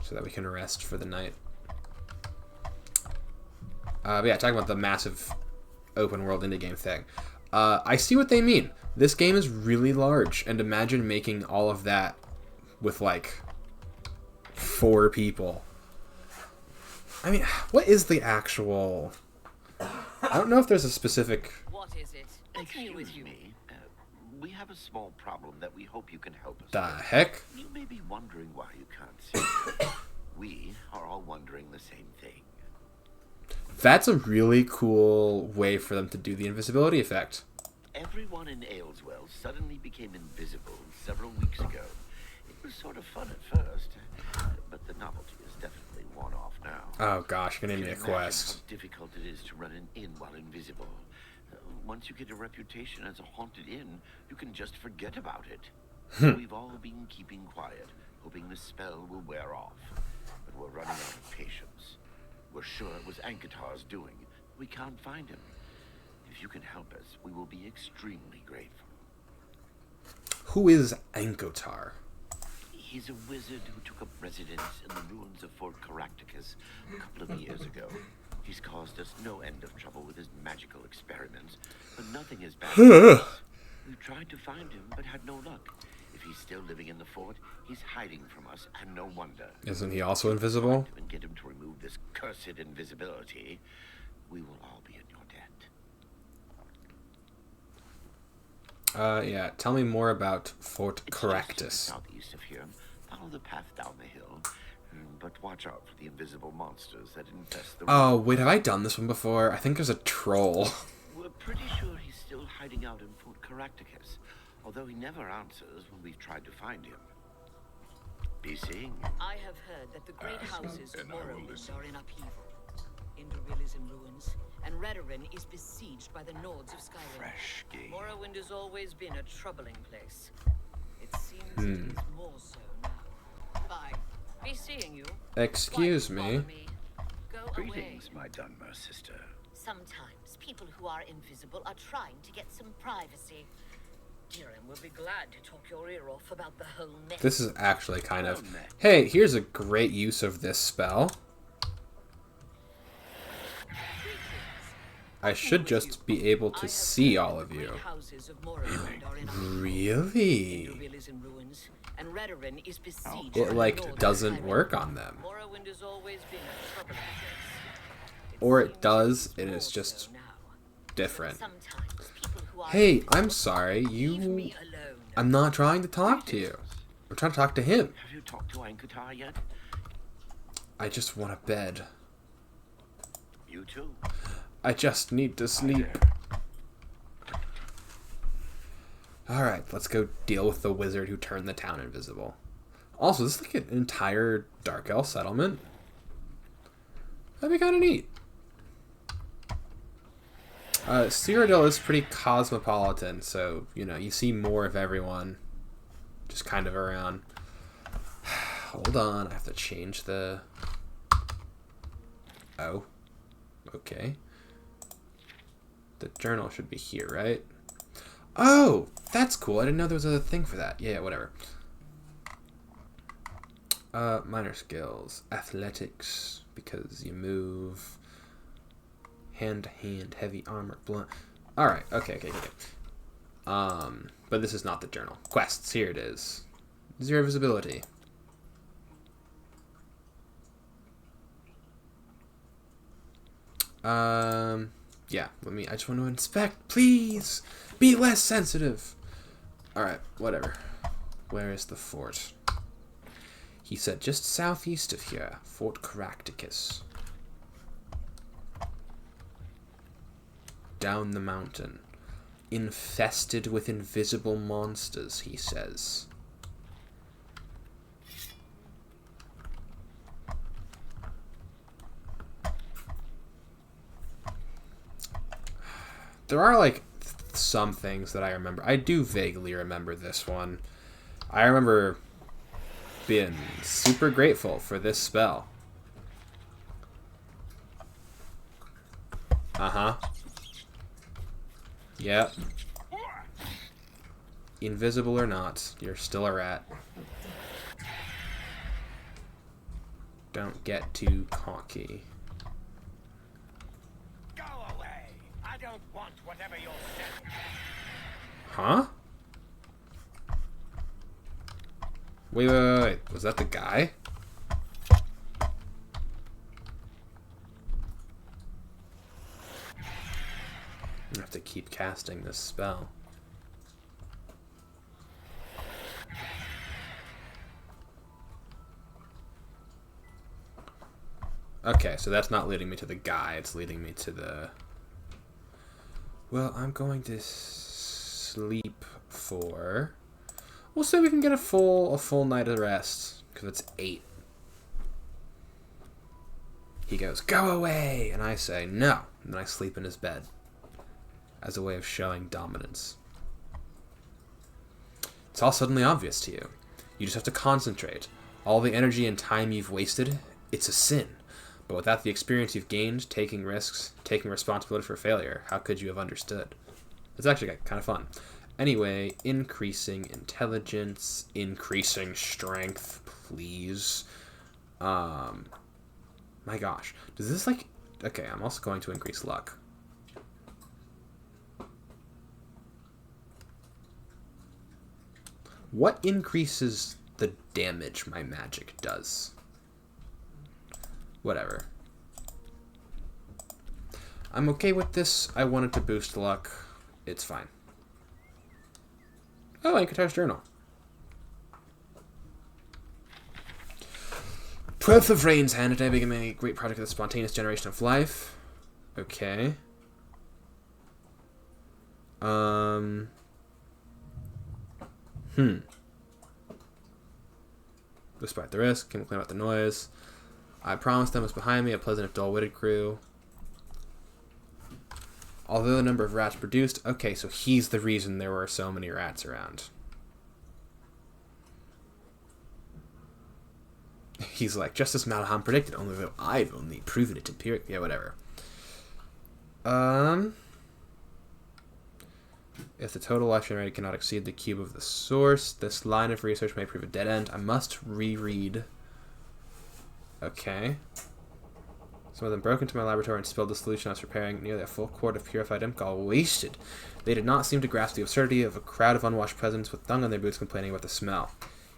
so that we can rest for the night. But yeah, talking about the massive open world indie game thing. I see what they mean. This game is really large, and imagine making all of that with like 4 people. I mean, what is the actual... I don't know if there's a specific... What is it? Excuse me. We have a small problem that we hope you can help us The with. heck? You may be wondering why you can't see. We are all wondering the same thing. That's a really cool way for them to do the invisibility effect. Everyone in Ayleswell suddenly became invisible several weeks ago. It was sort of fun at first, but the novelty is definitely worn off now. Oh gosh, you're gonna You need me a can imagine quest. how difficult it is to run an inn while invisible. Once you get a reputation as a haunted inn, you can just forget about it. We've all been keeping quiet, hoping the spell will wear off. But we're running out of patience. We're sure it was Ankatar's doing. We can't find him. If you can help us, we will be extremely grateful. Who is Ankotar? He's a wizard who took up residence in the ruins of Fort Caractacus a couple of years ago. He's caused us no end of trouble with his magical experiments, but nothing is bad. We've tried to find him, but had no luck. If he's still living in the fort, he's hiding from us, and no wonder. Isn't he also invisible? And get him to remove this cursed invisibility, we will all be in your debt. Yeah, tell me more about Fort It's just to the Caractacus. southeast of here. Follow the path down the hill, but watch out for the invisible monsters that infest the. Oh, wait, have I done this one before? I think there's a troll. We're pretty sure he's still hiding out in Fort Caractacus, although he never answers when we've tried to find him. Be seeing you. I have heard that the great houses of Morrowind are in upheaval. Indoril is in ruins, and Redoran is besieged by the Nords of Skyrim. Fresh game. Morrowind has always been a troubling place. It seems it is more so now. Bye. Be seeing you. Excuse Why me. bother me? Go Greetings, away. my Dunmer sister. Sometimes people who are invisible are trying to get some privacy. Jiren will be glad to talk your ear off about the whole mess. This is actually kind of... Hey, here's a great use of this spell. I should just be able to see all of you. Really? It, like, doesn't work on them. Or it does, and it's just different. Hey, I'm sorry, you... I'm not trying to talk to you. I'm trying to talk to him. Have you talked to Ankatar yet? I just want a bed. You too. I just need to sleep. Alright, let's go deal with the wizard who turned the town invisible. Also, this is like an entire Dark Elf settlement. That'd be kind of neat. Cyrodiil is pretty cosmopolitan, so, you know, you see more of everyone just kind of around. Hold on, I have to change the... Oh. Okay. The journal should be here, right? Oh! That's cool. I didn't know there was a thing for that. Yeah, whatever. Minor skills. Athletics, because you move... Hand-to-hand, heavy armor, blunt. Alright, okay. But this is not the journal. Quests, here it is. 0 visibility. Yeah, I just want to inspect, please! Be less sensitive! Alright, whatever. Where is the fort? He said just southeast of here, Fort Caractacus. Down the mountain. infested with invisible monsters, he says. There are, like, some things that I remember. I do vaguely remember this one. I remember being super grateful for this spell. Uh-huh. Yep. Invisible or not, you're still a rat. Don't get too cocky. Go away! I don't want whatever you're selling. Huh? Wait. Was that the guy? I have to keep casting this spell. Okay, so that's not leading me to the guy, it's leading me to the... Well, I'm going to sleep for... We'll say we can get a full night of rest, because it's 8. He goes, "Go away!" And I say, "No." And then I sleep in his bed, as a way of showing dominance. It's all suddenly obvious to you. You just have to concentrate. All the energy and time you've wasted, it's a sin. But without the experience you've gained, taking risks, taking responsibility for failure, how could you have understood? It's actually kind of fun. Anyway, increasing intelligence, increasing strength, please. My gosh. Does this, like... Okay, I'm also going to increase luck. What increases the damage my magic does? Whatever. I'm okay with this. I wanted to boost luck. It's fine. Oh, Ankatar's Journal. 12th of Rain's Hand. Today became a great project of the spontaneous generation of life. Okay. Despite the risk, can complain about the noise. I promised them was behind me, a pleasant if dull-witted crew. Although the number of rats produced... Okay, so he's the reason there were so many rats around. He's like, just as Malahan predicted, only though I've only proven it empirically. Yeah, whatever. If the total life generated cannot exceed the cube of the source, this line of research may prove a dead end. I must reread. Okay. Some of them broke into my laboratory and spilled the solution I was preparing. Nearly a full quart of purified alcohol wasted. They did not seem to grasp the absurdity of a crowd of unwashed peasants with dung on their boots complaining about the smell.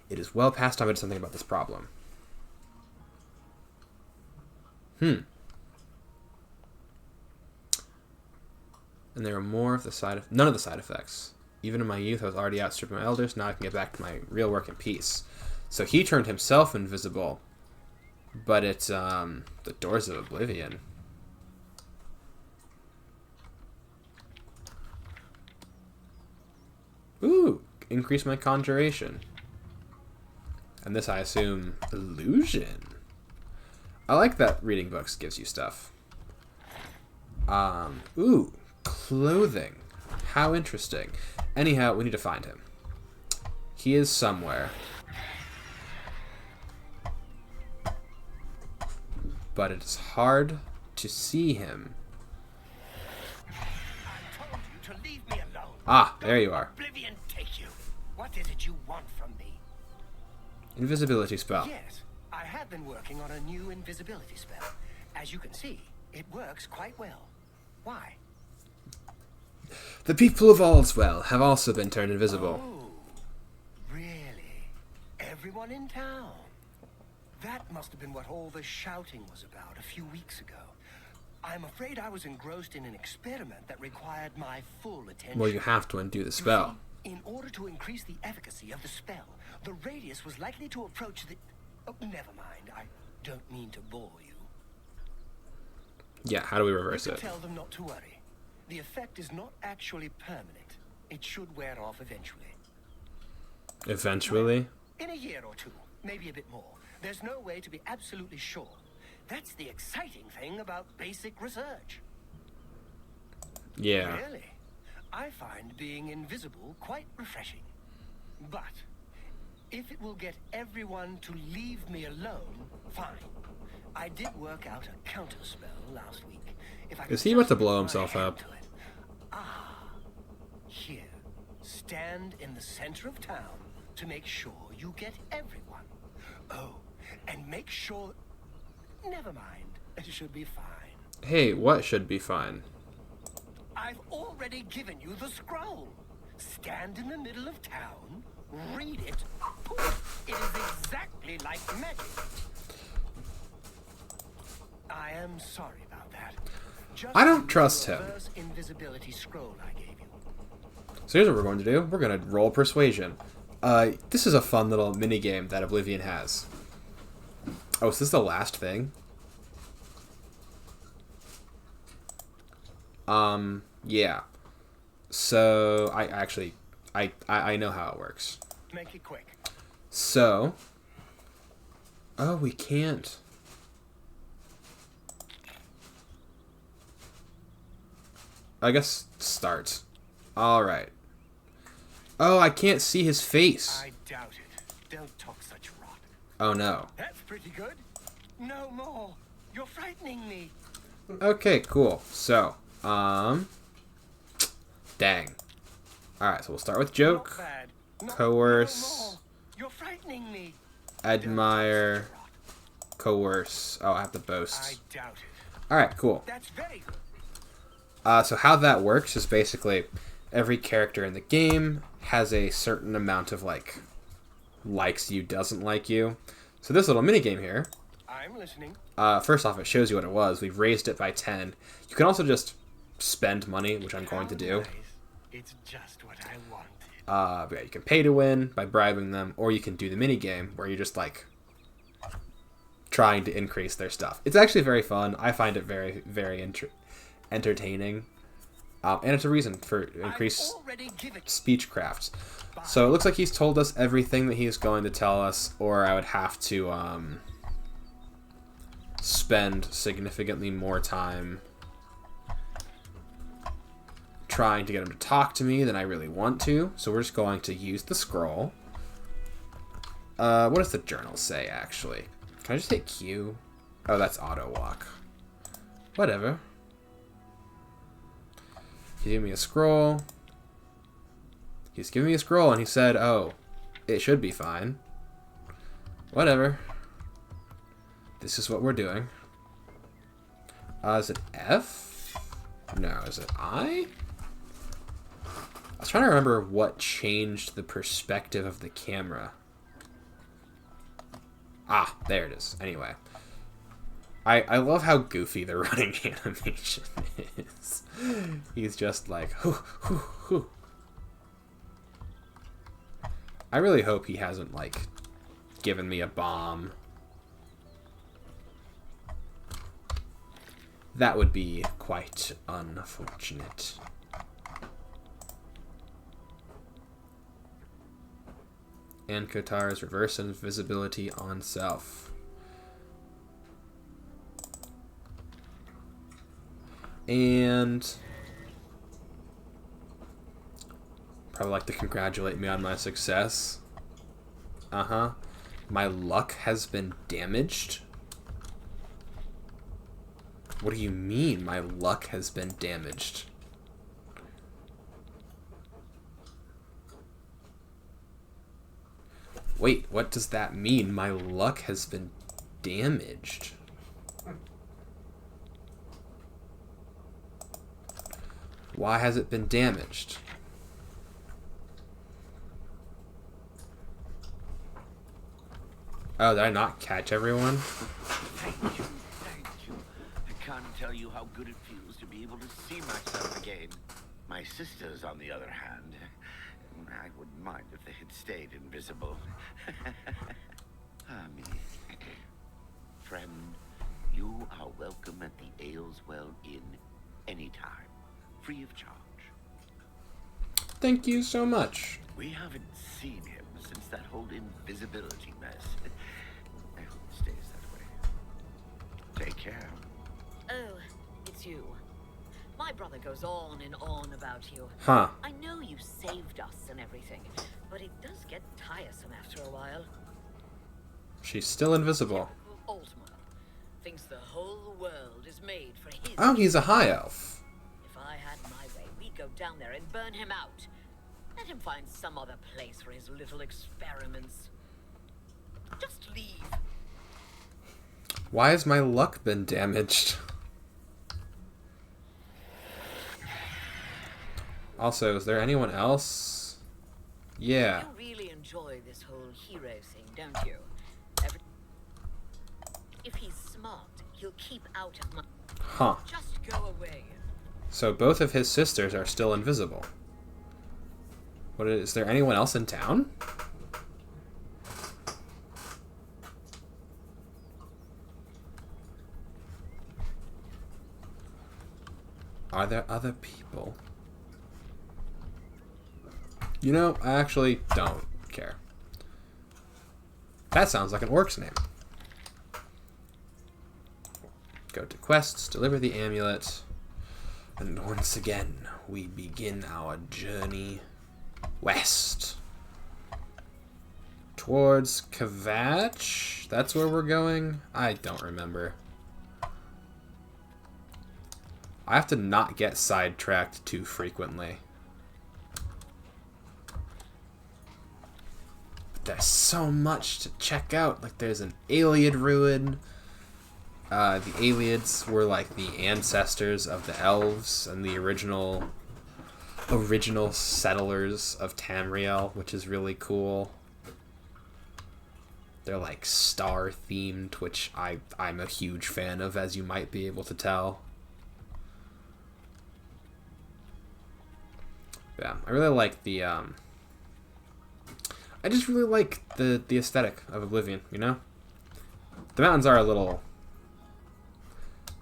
It is well past time to do something about this problem. And there are more of the none of the side effects. Even in my youth, I was already outstripping my elders. Now I can get back to my real work in peace. So he turned himself invisible. But it's, the Doors of Oblivion. Ooh, increase my conjuration. And this, I assume, illusion. I like that reading books gives you stuff. Ooh, clothing. How interesting. Anyhow, we need to find him. He is somewhere. But it's hard to see him. I told you to leave me alone. Ah, there you are. Oblivion take you. What is it you want from me? Invisibility spell. Yes, I have been working on a new invisibility spell. As you can see, it works quite well. Why? The people of Aldwell have also been turned invisible. Oh, really? Everyone in town? That must have been what all the shouting was about a few weeks ago. I'm afraid I was engrossed in an experiment that required my full attention. Well, you have to undo the spell. You see, in order to increase the efficacy of the spell, the radius was likely to approach the... Oh, never mind. I don't mean to bore you. Yeah, how do we reverse You it? can tell them not to worry. The effect is not actually permanent. It should wear off eventually. Eventually? In a year or two, maybe a bit more. There's no way to be absolutely sure. That's the exciting thing about basic research. Yeah. Really? I find being invisible quite refreshing. But if it will get everyone to leave me alone, fine. I did work out a counterspell last week. If I Is could he about just to blow put my himself hand up? to it. Ah, here. Stand in the center of town to make sure you get everyone. Oh, and make sure... Never mind. It should be fine. Hey, what should be fine? I've already given you the scroll. Stand in the middle of town, read it, poof, it is exactly like magic. I am sorry about that. Just I don't use trust the him. reverse invisibility scroll I gave you. So here's what we're going to do. We're going to roll persuasion. This is a fun little mini game that Oblivion has. Oh, is this the last thing? Yeah. So I know how it works. Make it quick. So, oh, we can't. I guess start. All right. Oh, I can't see his face. I doubt it. Don't talk such rot. Oh no. That's pretty good. No more. You're frightening me. Okay, cool. So, dang. All right, so we'll start with Not joke, bad. coerce, No more. You're frightening me. admire, coerce. Oh, I have to I boast. doubt it. All right, cool. That's very good. So how that works is basically every character in the game has a certain amount of likes you, doesn't like you. So this little mini game here, I'm listening. first off, it shows you what it was. We've raised it by 10. You can also just spend money, which I'm going to do. Nice. It's just what I wanted. But yeah, you can pay to win by bribing them, or you can do the mini game where you're just trying to increase their stuff. It's actually very fun. I find it very, very entertaining. And it's a reason for increased speechcraft. So it looks like he's told us everything that he's going to tell us, or I would have to spend significantly more time trying to get him to talk to me than I really want to. So we're just going to use the scroll. What does the journal say, actually? Can I just hit Q? Oh, that's auto walk. Whatever. He gave me a scroll. He's giving me a scroll, and he said, oh, it should be fine. Whatever. This is what we're doing. Is it F? No, is it I? I was trying to remember what changed the perspective of the camera. Ah, there it is. Anyway. I love how goofy the running animation is. He's just like, hoo, hoo, hoo. I really hope he hasn't, given me a bomb. That would be quite unfortunate. And Kotar's reverse invisibility on self. And probably like to congratulate me on my success. My luck has been damaged. What do you mean my luck has been damaged? Wait, what does that mean? My luck has been damaged. Why has it been damaged? Oh, did I not catch everyone? Thank you, thank you. I can't tell you how good it feels to be able to see myself again. My sisters, on the other hand, I wouldn't mind if they had stayed invisible. Me. Friend, you are welcome at the Ayleswell Inn anytime, free of charge. Thank you so much. We haven't seen him since that whole invisibility mess. I hope it stays that way. Take care. Oh, it's you. My brother goes on and on about you. Huh. I know you saved us and everything, but it does get tiresome after a while. She's still invisible. Ultima thinks the whole world is made for his... Oh, he's a high elf. If I had my way, we'd go down there and burn him out. Let him find some other place for his little experiments. Just leave. Why has my luck been damaged? Also, is there anyone else? Yeah. You really enjoy this whole hero thing, don't you? If he's smart, he'll keep out of my... Huh. Just go away. So both of his sisters are still invisible. What is there anyone else in town? Are there other people? You know, I actually don't care. That sounds like an orc's name. Go to quests, deliver the amulet, and once again, we begin our journey west. Towards Kvatch? That's where we're going? I don't remember. I have to not get sidetracked too frequently. There's so much to check out. Like, there's an Ayleid ruin. The Ayleids were like the ancestors of the elves and the original settlers of Tamriel, which is really cool. They're like star themed, which I'm a huge fan of, as you might be able to tell. Yeah, I really like the I just really like the aesthetic of Oblivion, you know? The mountains are a little...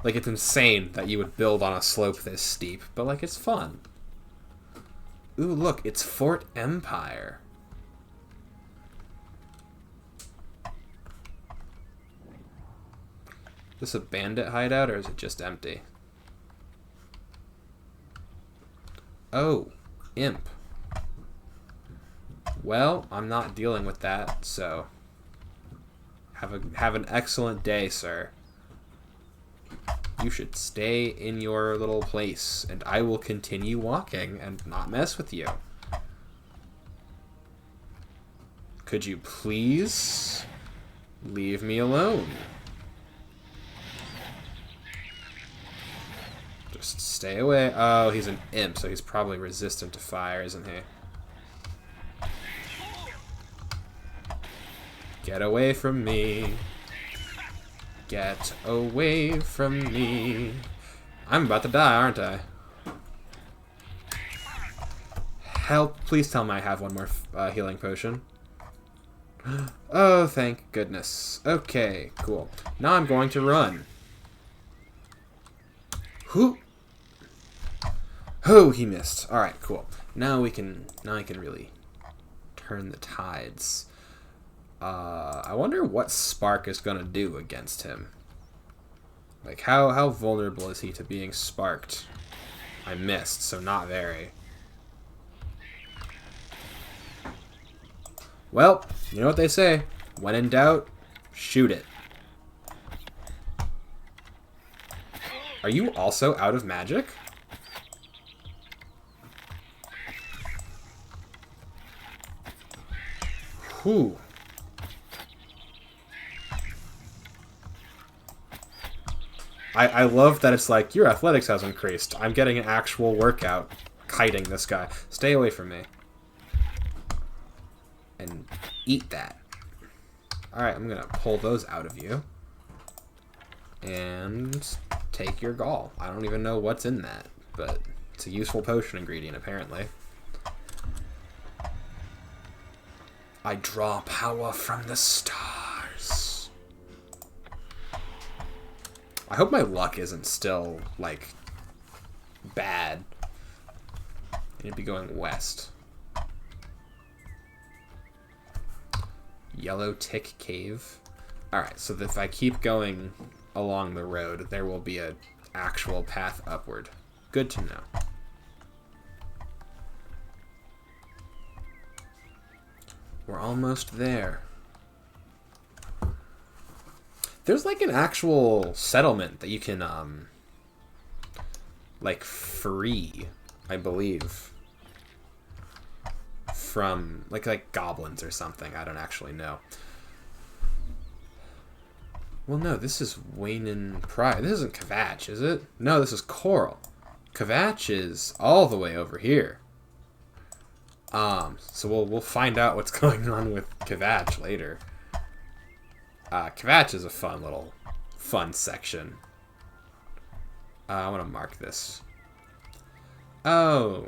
Like, it's insane that you would build on a slope this steep, but, like, it's fun. Ooh, look, it's Fort Empire. Is this a bandit hideout, or is it just empty? Oh, imp. Well, I'm not dealing with that, so... Have an excellent day, sir. You should stay in your little place, and I will continue walking and not mess with you. Could you please leave me alone? Just stay away. Oh, he's an imp, so he's probably resistant to fire, isn't he? Get away from me. Get away from me. I'm about to die, aren't I? Help. Please tell me I have one more healing potion. Oh, thank goodness. Okay, cool. Now I'm going to run. Whoo! Oh, he missed. Alright, cool. Now I can really turn the tides. I wonder what Spark is going to do against him. Like, how vulnerable is he to being sparked? I missed, so not very. Well, you know what they say. When in doubt, shoot it. Are you also out of magic? Whew. I love that it's like, your athletics has increased. I'm getting an actual workout kiting this guy. Stay away from me. And eat that. Alright, I'm gonna pull those out of you. And take your gall. I don't even know what's in that, but it's a useful potion ingredient, apparently. I draw power from the stars. I hope my luck isn't still, like, bad. You'd be going west. Yellow Tick Cave. Alright, so if I keep going along the road, there will be a actual path upward. Good to know. We're almost there. There's like an actual settlement that you can, like, free, I believe. From, like goblins or something. I don't actually know. Well, no, this is Wayne Pride. This isn't Kvatch, is it? No, this is Coral. Kvatch is all the way over here. So we'll find out what's going on with Kvatch later. Kvatch is a fun section. I want to mark this. Oh,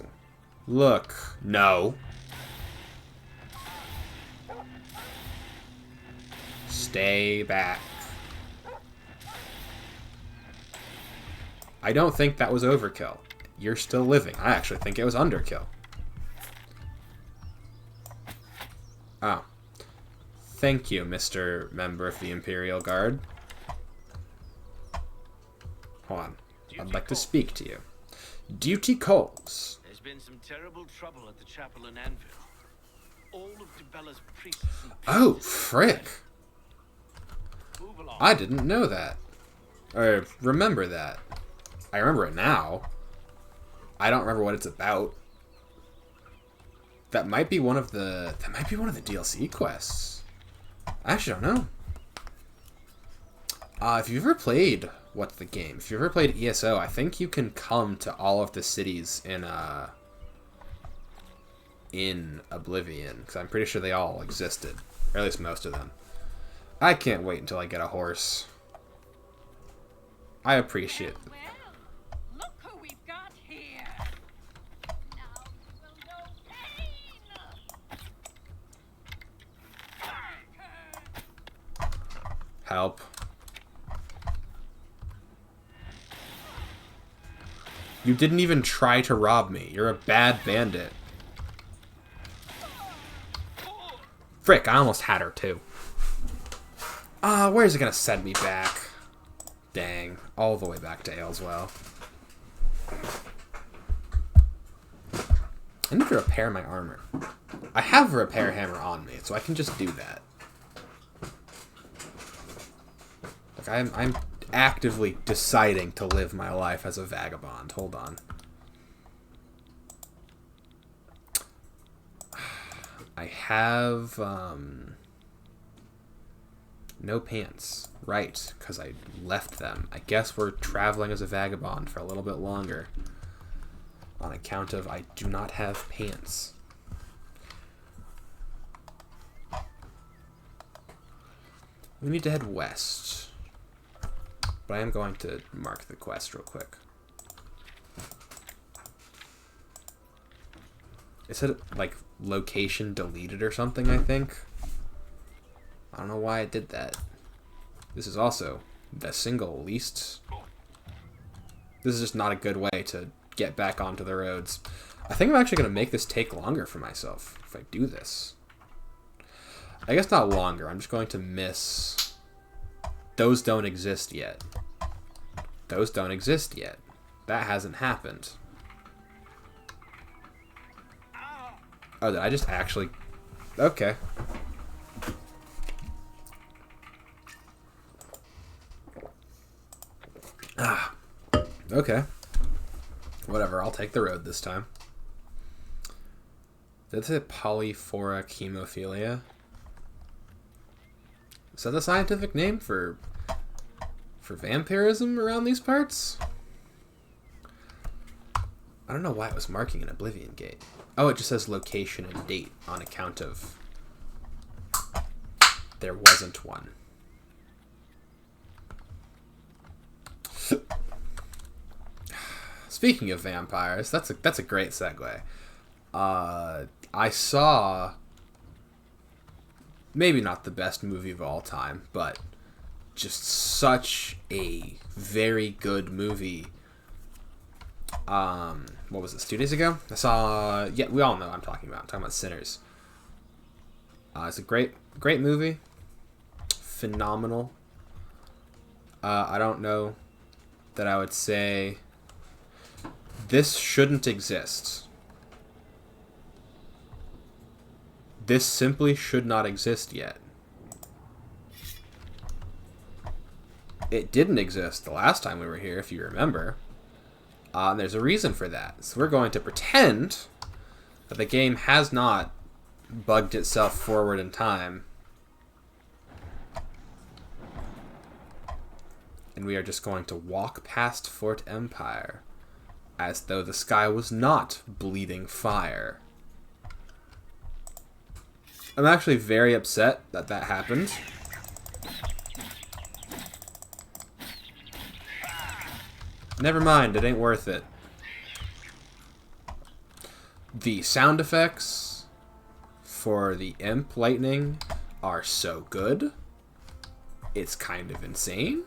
look. No. Stay back. I don't think that was overkill. You're still living. I actually think it was underkill. Oh. Thank you, Mr. Member of the Imperial Guard. Hold on. I'd like to speak to you. Duty calls. There's been some terrible trouble at the chapel in Anvil. All of Dibella's priests and Oh, frick. move along. I didn't know that. Or remember that. I remember it now. I don't remember what it's about. That might be one of the DLC quests. I actually don't know. If you've ever played what's the game? If you've ever played ESO, I think you can come to all of the cities in Oblivion, because I'm pretty sure they all existed, or at least most of them. I can't wait until I get a horse. I appreciate it. Well, look who we've got here. Now you will know pain. Help. You didn't even try to rob me. You're a bad bandit. Frick, I almost had her too. Where's it gonna send me back? Dang, all the way back to Ayleswell. I need to repair my armor. I have a repair hammer on me, so I can just do that. Like, I'm actively deciding to live my life as a vagabond. Hold on. I have, no pants. Right, because I left them. I guess we're traveling as a vagabond for a little bit longer. On account of I do not have pants. We need to head west. But I am going to mark the quest real quick. It said, like, location deleted or something, I think. I don't know why it did that. This is also the single least... This is just not a good way to get back onto the roads. I think I'm actually going to make this take longer for myself if I do this. I guess not longer. I'm just going to miss... Those don't exist yet. Those don't exist yet. That hasn't happened. Oh, did I just actually... Okay. Okay. Whatever, I'll take the road this time. That's a polyphoric hemophilia. Is that the scientific name for vampirism around these parts? I don't know why it was marking an Oblivion gate. Oh, it just says location and date on account of there wasn't one. Speaking of vampires, that's a great segue. I saw maybe not the best movie of all time, but just such a very good movie What was this, 2 days ago? I saw, yeah, we all know what I'm talking about. I'm talking about Sinners. It's a great movie. Phenomenal. I don't know that I would say this shouldn't exist. This simply should not exist yet. It didn't exist the last time we were here, if you remember. And there's a reason for that. So we're going to pretend that the game has not bugged itself forward in time. And we are just going to walk past Fort Empire as though the sky was not bleeding fire. I'm actually very upset that that happened. Never mind, it ain't worth it. The sound effects for the imp lightning are so good. It's kind of insane.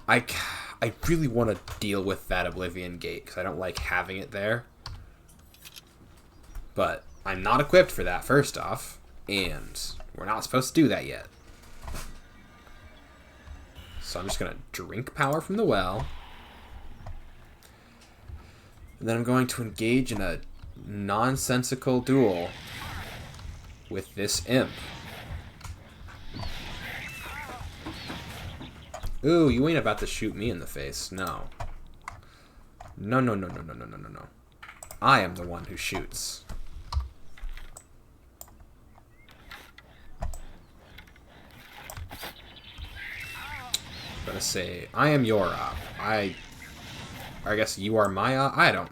I really want to deal with that Oblivion gate because I don't like having it there. But I'm not equipped for that, first off, and we're not supposed to do that yet. So I'm just going to drink power from the well. And then I'm going to engage in a nonsensical duel with this imp. Ooh, you ain't about to shoot me in the face. No. No, no, no, no, no, no, no, no, no. I am the one who shoots. I'm gonna say, I am your op. I guess you are my op? I don't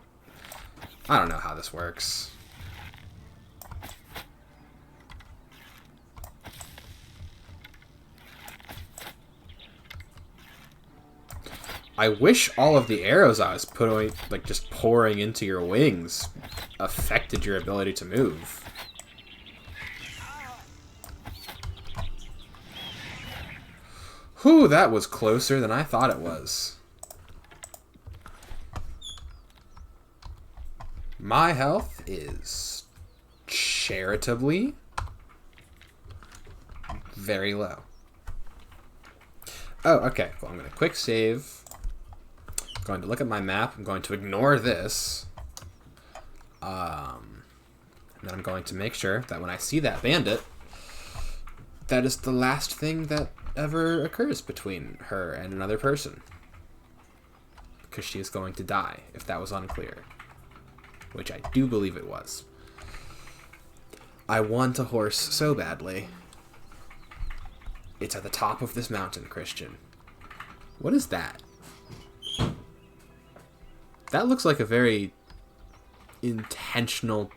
know how this works. I wish all of the arrows I was putting, like, just pouring into your wings affected your ability to move. Whew, that was closer than I thought it was. My health is charitably very low. Oh, okay. Well, I'm going to quick save. I'm going to look at my map. I'm going to ignore this. And then I'm going to make sure that when I see that bandit, that is the last thing that ever occurs between her and another person. Because she is going to die, if that was unclear. Which I do believe it was. I want a horse so badly. It's at the top of this mountain, Christian. What is that? That looks like a very intentional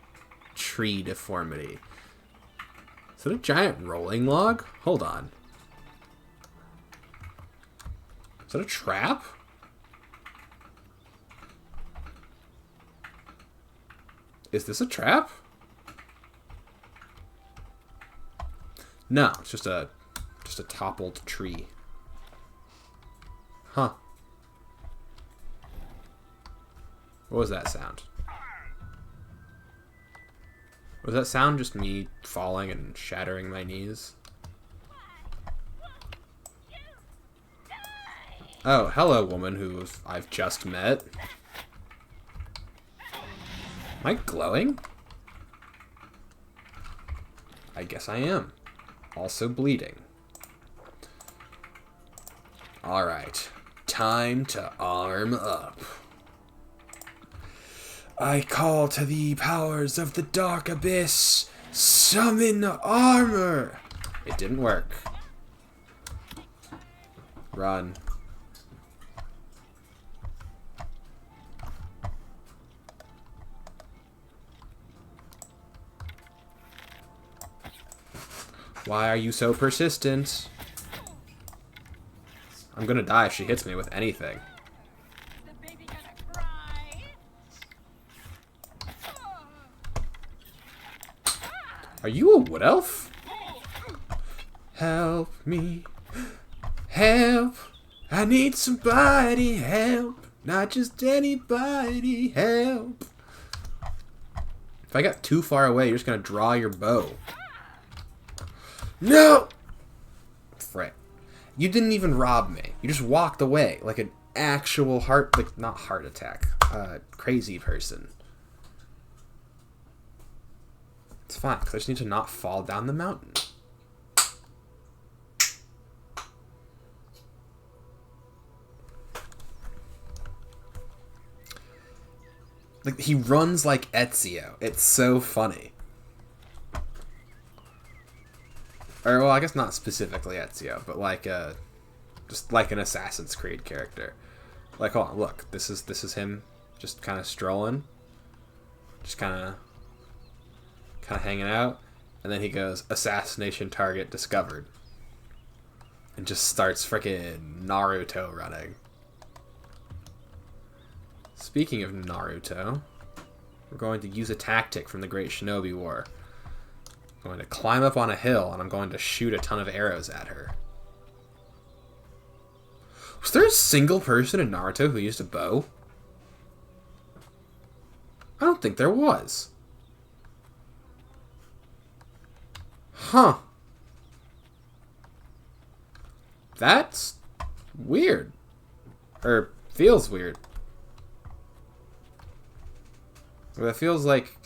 tree deformity. Is that a giant rolling log? Hold on. Is that a trap? Is this a trap? No, it's just a toppled tree. Huh. What was that sound? Was that sound just me falling and shattering my knees? Oh, hello, woman who I've just met. Am I glowing? I guess I am. Also bleeding. Alright. Time to arm up. I call to the powers of the dark abyss. Summon armor! It didn't work. Run. Why are you so persistent? I'm gonna die if she hits me with anything. The baby gonna cry? Are you a wood elf? Help me. Help. I need somebody help. Not just anybody, help. If I got too far away, you're just gonna draw your bow. No! Frick. You didn't even rob me. You just walked away like an actual not heart attack, crazy person. It's fine, because I just need to not fall down the mountain. Like, he runs like Ezio. It's so funny. Or, well, I guess not specifically Ezio, but like just like an Assassin's Creed character. Like, hold on, look, this is him just kind of strolling. Just kind of hanging out. And then he goes, assassination target discovered. And just starts freaking Naruto running. Speaking of Naruto, we're going to use a tactic from the Great Shinobi War. I'm going to climb up on a hill, and I'm going to shoot a ton of arrows at her. Was there a single person in Naruto who used a bow? I don't think there was. Huh. That's weird. Or feels weird. Well, it feels like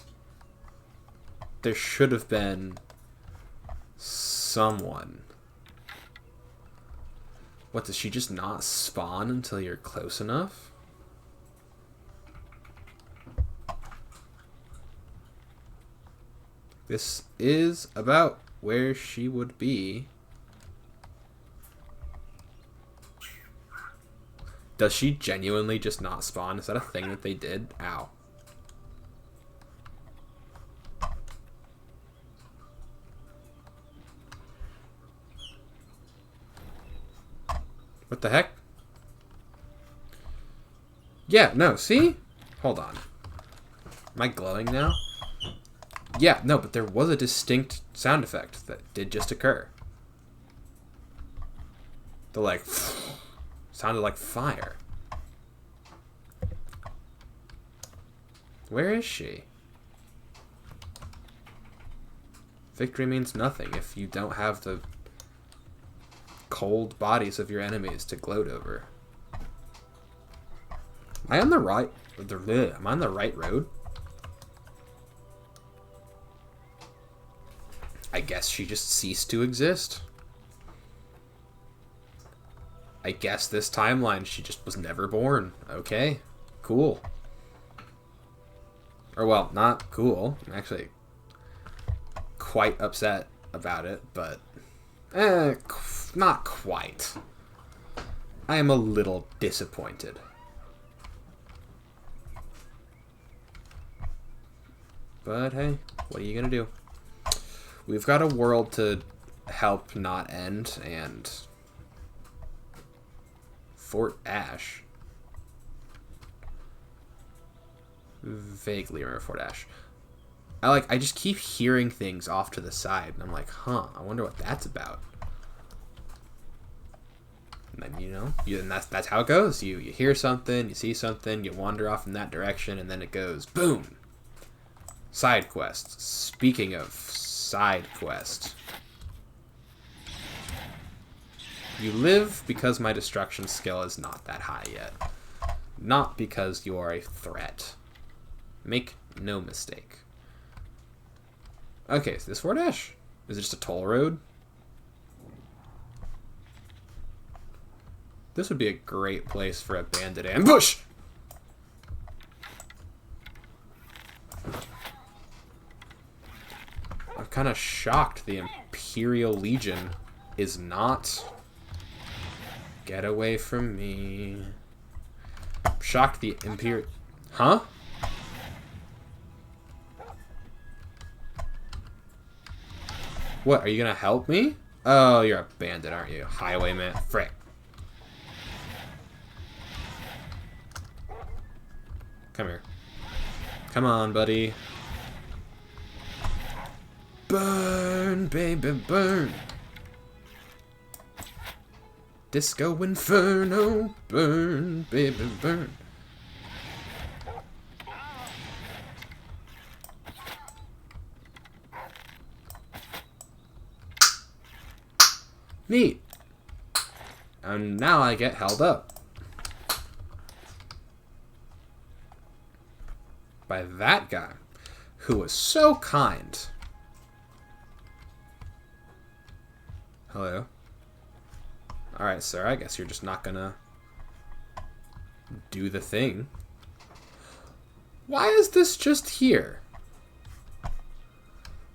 there should have been someone. What, does she just not spawn until you're close enough? This is about where she would be. Does she genuinely just not spawn? Is that a thing that they did? Ow. What the heck? Yeah, no, see? Hold on. Am I glowing now? Yeah, no, but there was a distinct sound effect that did just occur. The, like, sounded like fire. Where is she? Victory means nothing if you don't have the cold bodies of your enemies to gloat over. Am I on the right? Am I on the right road? I guess she just ceased to exist. I guess this timeline she just was never born. Okay, cool. Or, well, not cool. I'm actually quite upset about it, but not quite. I am a little disappointed. But hey, what are you gonna do? We've got a world to help not end, and Fort Ash. Vaguely remember Fort Ash. I just keep hearing things off to the side, and I'm like, huh, I wonder what that's about. And then, you know, and that's how it goes. You hear something, you see something, you wander off in that direction, and then it goes, boom! Side quest. Speaking of side quest. You live because my destruction skill is not that high yet. Not because you are a threat. Make no mistake. Okay, so this Fort Ash? Is it just a toll road? This would be a great place for a bandit ambush! I'm kind of shocked the Imperial Legion is not... Get away from me. I'm shocked the Imperial... Huh? What, are you gonna help me? Oh, you're a bandit, aren't you? Highwayman. Frick. Come here. Come on, buddy. Burn, baby, burn. Disco Inferno, burn, baby, burn. Neat. And now I get held up. By that guy, who was so kind. Hello? Alright, sir, I guess you're just not gonna do the thing. Why is this just here?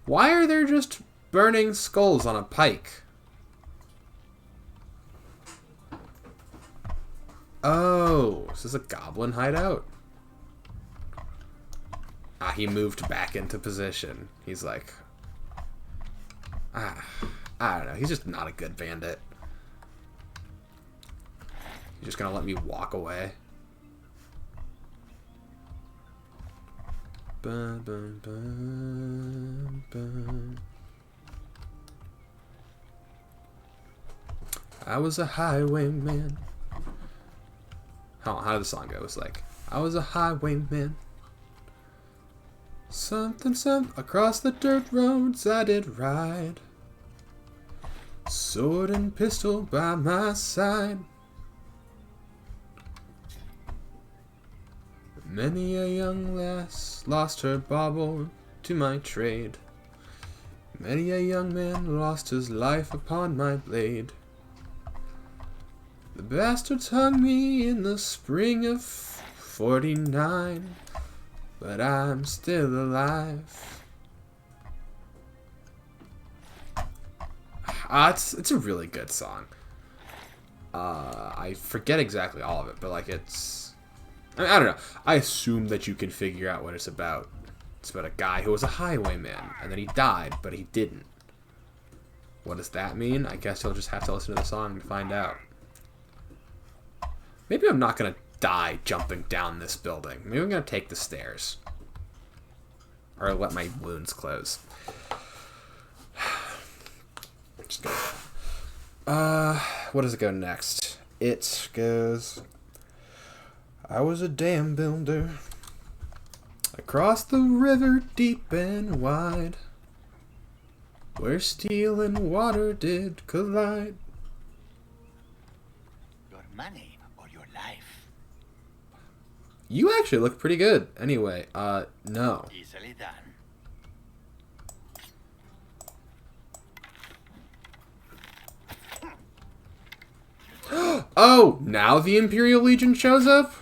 Why are there just burning skulls on a pike? Oh, is this a goblin hideout? Ah, he moved back into position. He's like... I don't know. He's just not a good bandit. He's just gonna let me walk away. Bum, bum, bum, bum. I was a highwayman. How did the song go? It's like, I was a highwayman. Something, across the dirt roads I did ride. Sword and pistol by my side. Many a young lass lost her bauble to my trade. Many a young man lost his life upon my blade. The bastards hung me in the spring of 49, but I'm still alive. It's a really good song. I forget exactly all of it, but like I don't know. I assume that you can figure out what it's about. It's about a guy who was a highwayman, and then he died, but he didn't. What does that mean? I guess you'll just have to listen to the song to find out. Maybe I'm not going to die jumping down this building. Maybe I'm going to take the stairs. Or let my wounds close. Just go. What does it go next? It goes... I was a dam builder across the river deep and wide, where steel and water did collide. Your money or your life? You actually look pretty good. Anyway, no. Easily done. Oh, now the Imperial Legion shows up?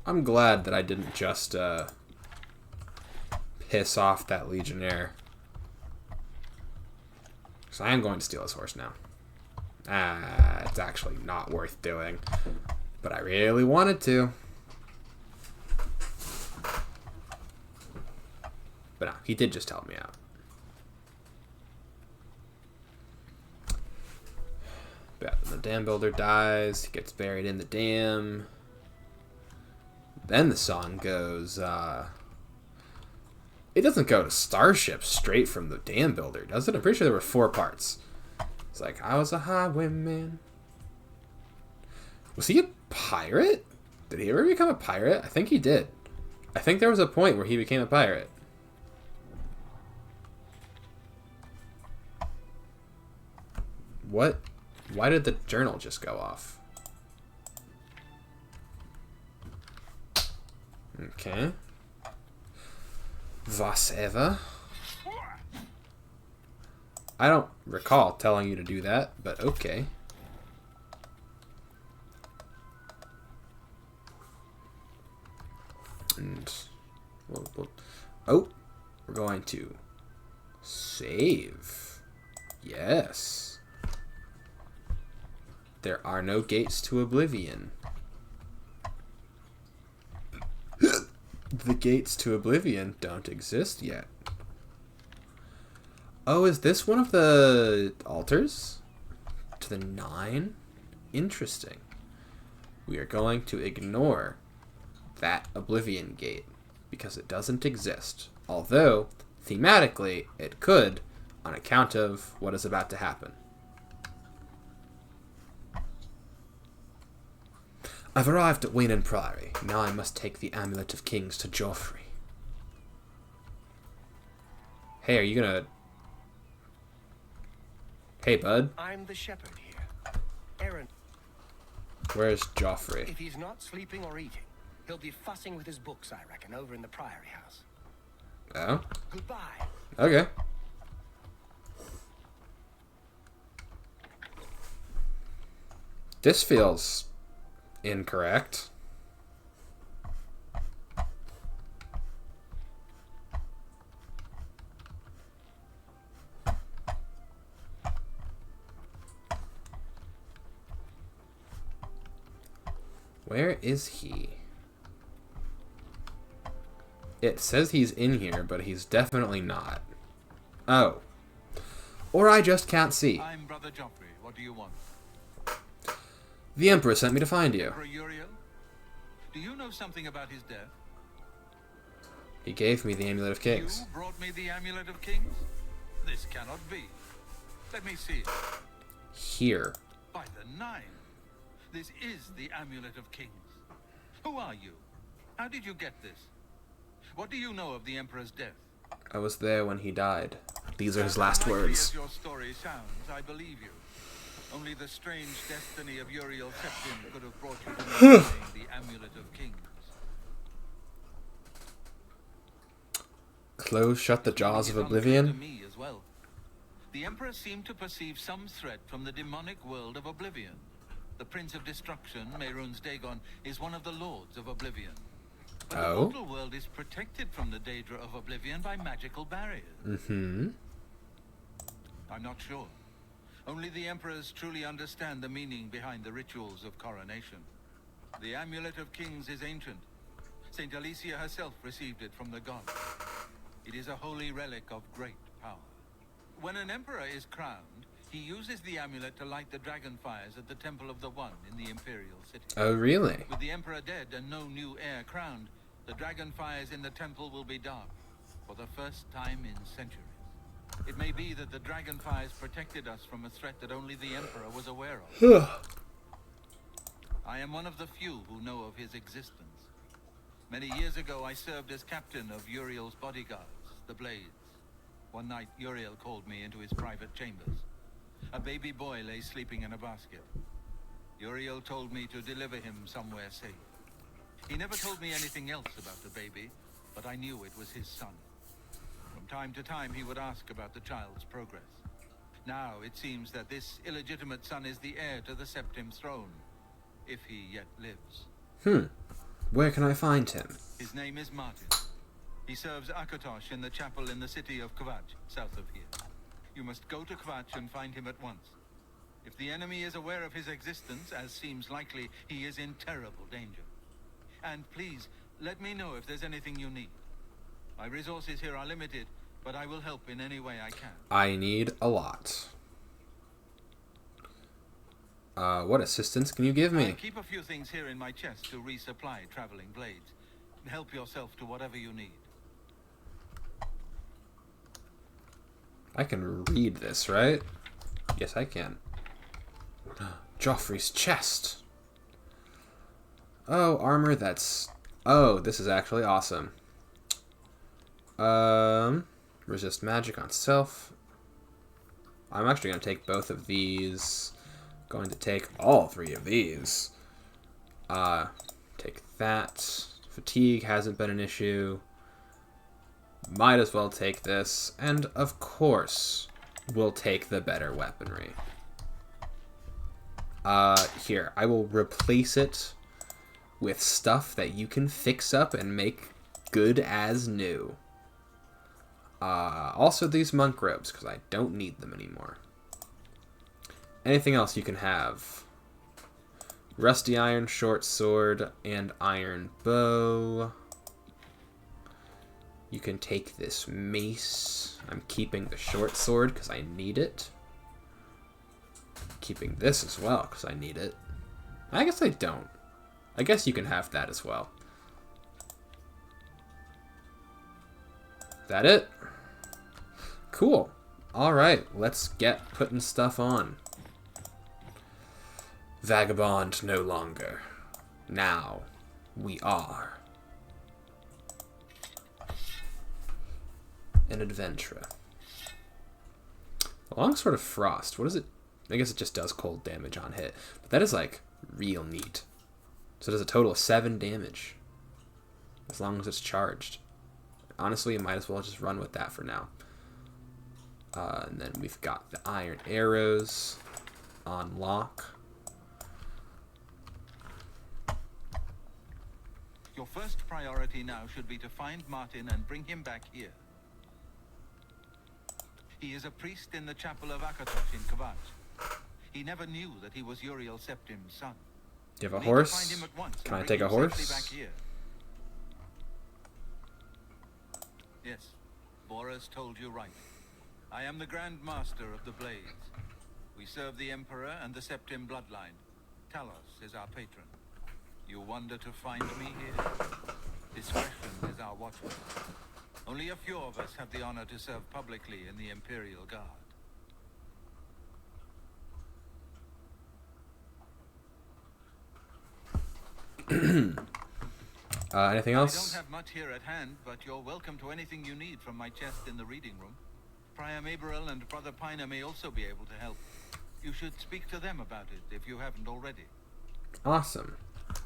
I'm glad that I didn't just piss off that Legionnaire. So I am going to steal his horse now. It's actually not worth doing. But I really wanted to. But no, he did just help me out. But the dam builder dies. He gets buried in the dam. Then the song goes, it doesn't go to Starship straight from the dam builder, does it? I'm pretty sure there were 4 parts. It's like, I was a highwayman. Was he a pirate? Did he ever become a pirate? I think he did. I think there was a point where he became a pirate. What? Why did the journal just go off? Okay. Was ever. I don't recall telling you to do that, but okay. And oh, we're going to save. Yes. There are no gates to Oblivion. The gates to Oblivion don't exist yet. Oh, is this one of the altars? To the 9? Interesting. We are going to ignore that Oblivion gate because it doesn't exist. Although, thematically, it could on account of what is about to happen. I've arrived at Wayne Priory. Now I must take the Amulet of Kings to Joffrey. Hey, are you gonna... Hey, bud. I'm the shepherd here. Aaron. Where's Joffrey? If he's not sleeping or eating, he'll be fussing with his books, I reckon, over in the Priory house. Oh? Goodbye. Okay. This feels incorrect. Where is he? It says he's in here, but he's definitely not. Oh. Or I just can't see. I'm Brother Joffrey. What do you want? The Emperor sent me to find you. Emperor Uriel? Do you know something about his death? He gave me the Amulet of Kings. You brought me the Amulet of Kings? This cannot be. Let me see it. Here. By the Nine. This is the Amulet of Kings. Who are you? How did you get this? What do you know of the Emperor's death? I was there when he died. These are his As last unlikely words. As your story sounds, I believe you. Only the strange destiny of Uriel Septim could have brought you to me the Amulet of Kings. Close shut the jaws of It is unclear to Oblivion? me as well. The Emperor seemed to perceive some threat from the demonic world of Oblivion. The Prince of Destruction, Mehrunes Dagon, is one of the Lords of Oblivion. But the Oh? mortal world is protected from the Daedra of Oblivion by magical barriers. Mm-hmm. I'm not sure. Only the Emperors truly understand the meaning behind the rituals of coronation. The Amulet of Kings is ancient. Saint Alicia herself received it from the gods. It is a holy relic of great power. When an emperor is crowned, he uses the amulet to light the dragon fires at the Temple of the One in the Imperial City. Oh, really? With the Emperor dead and no new heir crowned, the dragon fires in the temple will be dark for the first time in centuries. It may be that the dragon fires protected us from a threat that only the Emperor was aware of. I am one of the few who know of his existence. Many years ago, I served as captain of Uriel's bodyguards, the Blades. One night, Uriel called me into his private chambers. A baby boy lay sleeping in a basket. Uriel told me to deliver him somewhere safe. He never told me anything else about the baby, but I knew it was his son. From time to time, he would ask about the child's progress. Now, it seems that this illegitimate son is the heir to the Septim throne, if he yet lives. Where can I find him? His name is Martin. He serves Akatosh in the chapel in the city of Kvatch, south of here. You must go to Kvatch and find him at once. If the enemy is aware of his existence, as seems likely, he is in terrible danger. And please, let me know if there's anything you need. My resources here are limited, but I will help in any way I can. I need a lot. What assistance can you give I me? keep a few things here in my chest to resupply traveling blades. Help yourself to whatever you need. I can read this, right? Yes, I can. Joffrey's chest. Oh, armor that's... Oh, this is actually awesome. Resist magic on self. I'm actually going to take both of these. Going to take all three of these. Take that. Fatigue hasn't been an issue. Might as well take this. And, of course, we'll take the better weaponry. Here. I will replace it with stuff that you can fix up and make good as new. Also these monk robes, because I don't need them anymore. Anything else you can have? Rusty iron short sword and iron bow. You can take this mace. I'm keeping the short sword because I need it. Keeping this as well because I need it. I guess I don't. I guess you can have that as well. That it? Cool. Alright, let's get putting stuff on. Vagabond no longer. Now we are an adventurer. Longsword of Frost. What is it? I guess it just does cold damage on hit. But that is, like, real neat. So it does a total of 7 damage. As long as it's charged. Honestly, you might as well just run with that for now. And then we've got the iron arrows on lock. Your first priority now should be to find Martin and bring him back here. He is a priest in the chapel of Akatosh in Kvatch. He never knew that he was Uriel Septim's son. Do you have a We need to horse? find him at once Can and I bring take a him safely horse? back here. Yes, Boris told you right. I am the Grand Master of the Blades. We serve the Emperor and the Septim bloodline. Talos is our patron. You wonder to find me here? Discretion is our watchword. Only a few of us have the honor to serve publicly in the Imperial Guard. Anything I else? don't have much here at hand, but you're welcome to anything you need from my chest in the reading room. Prior Maberel and Brother Piner may also be able to help. You should speak to them about it if you haven't already. Awesome.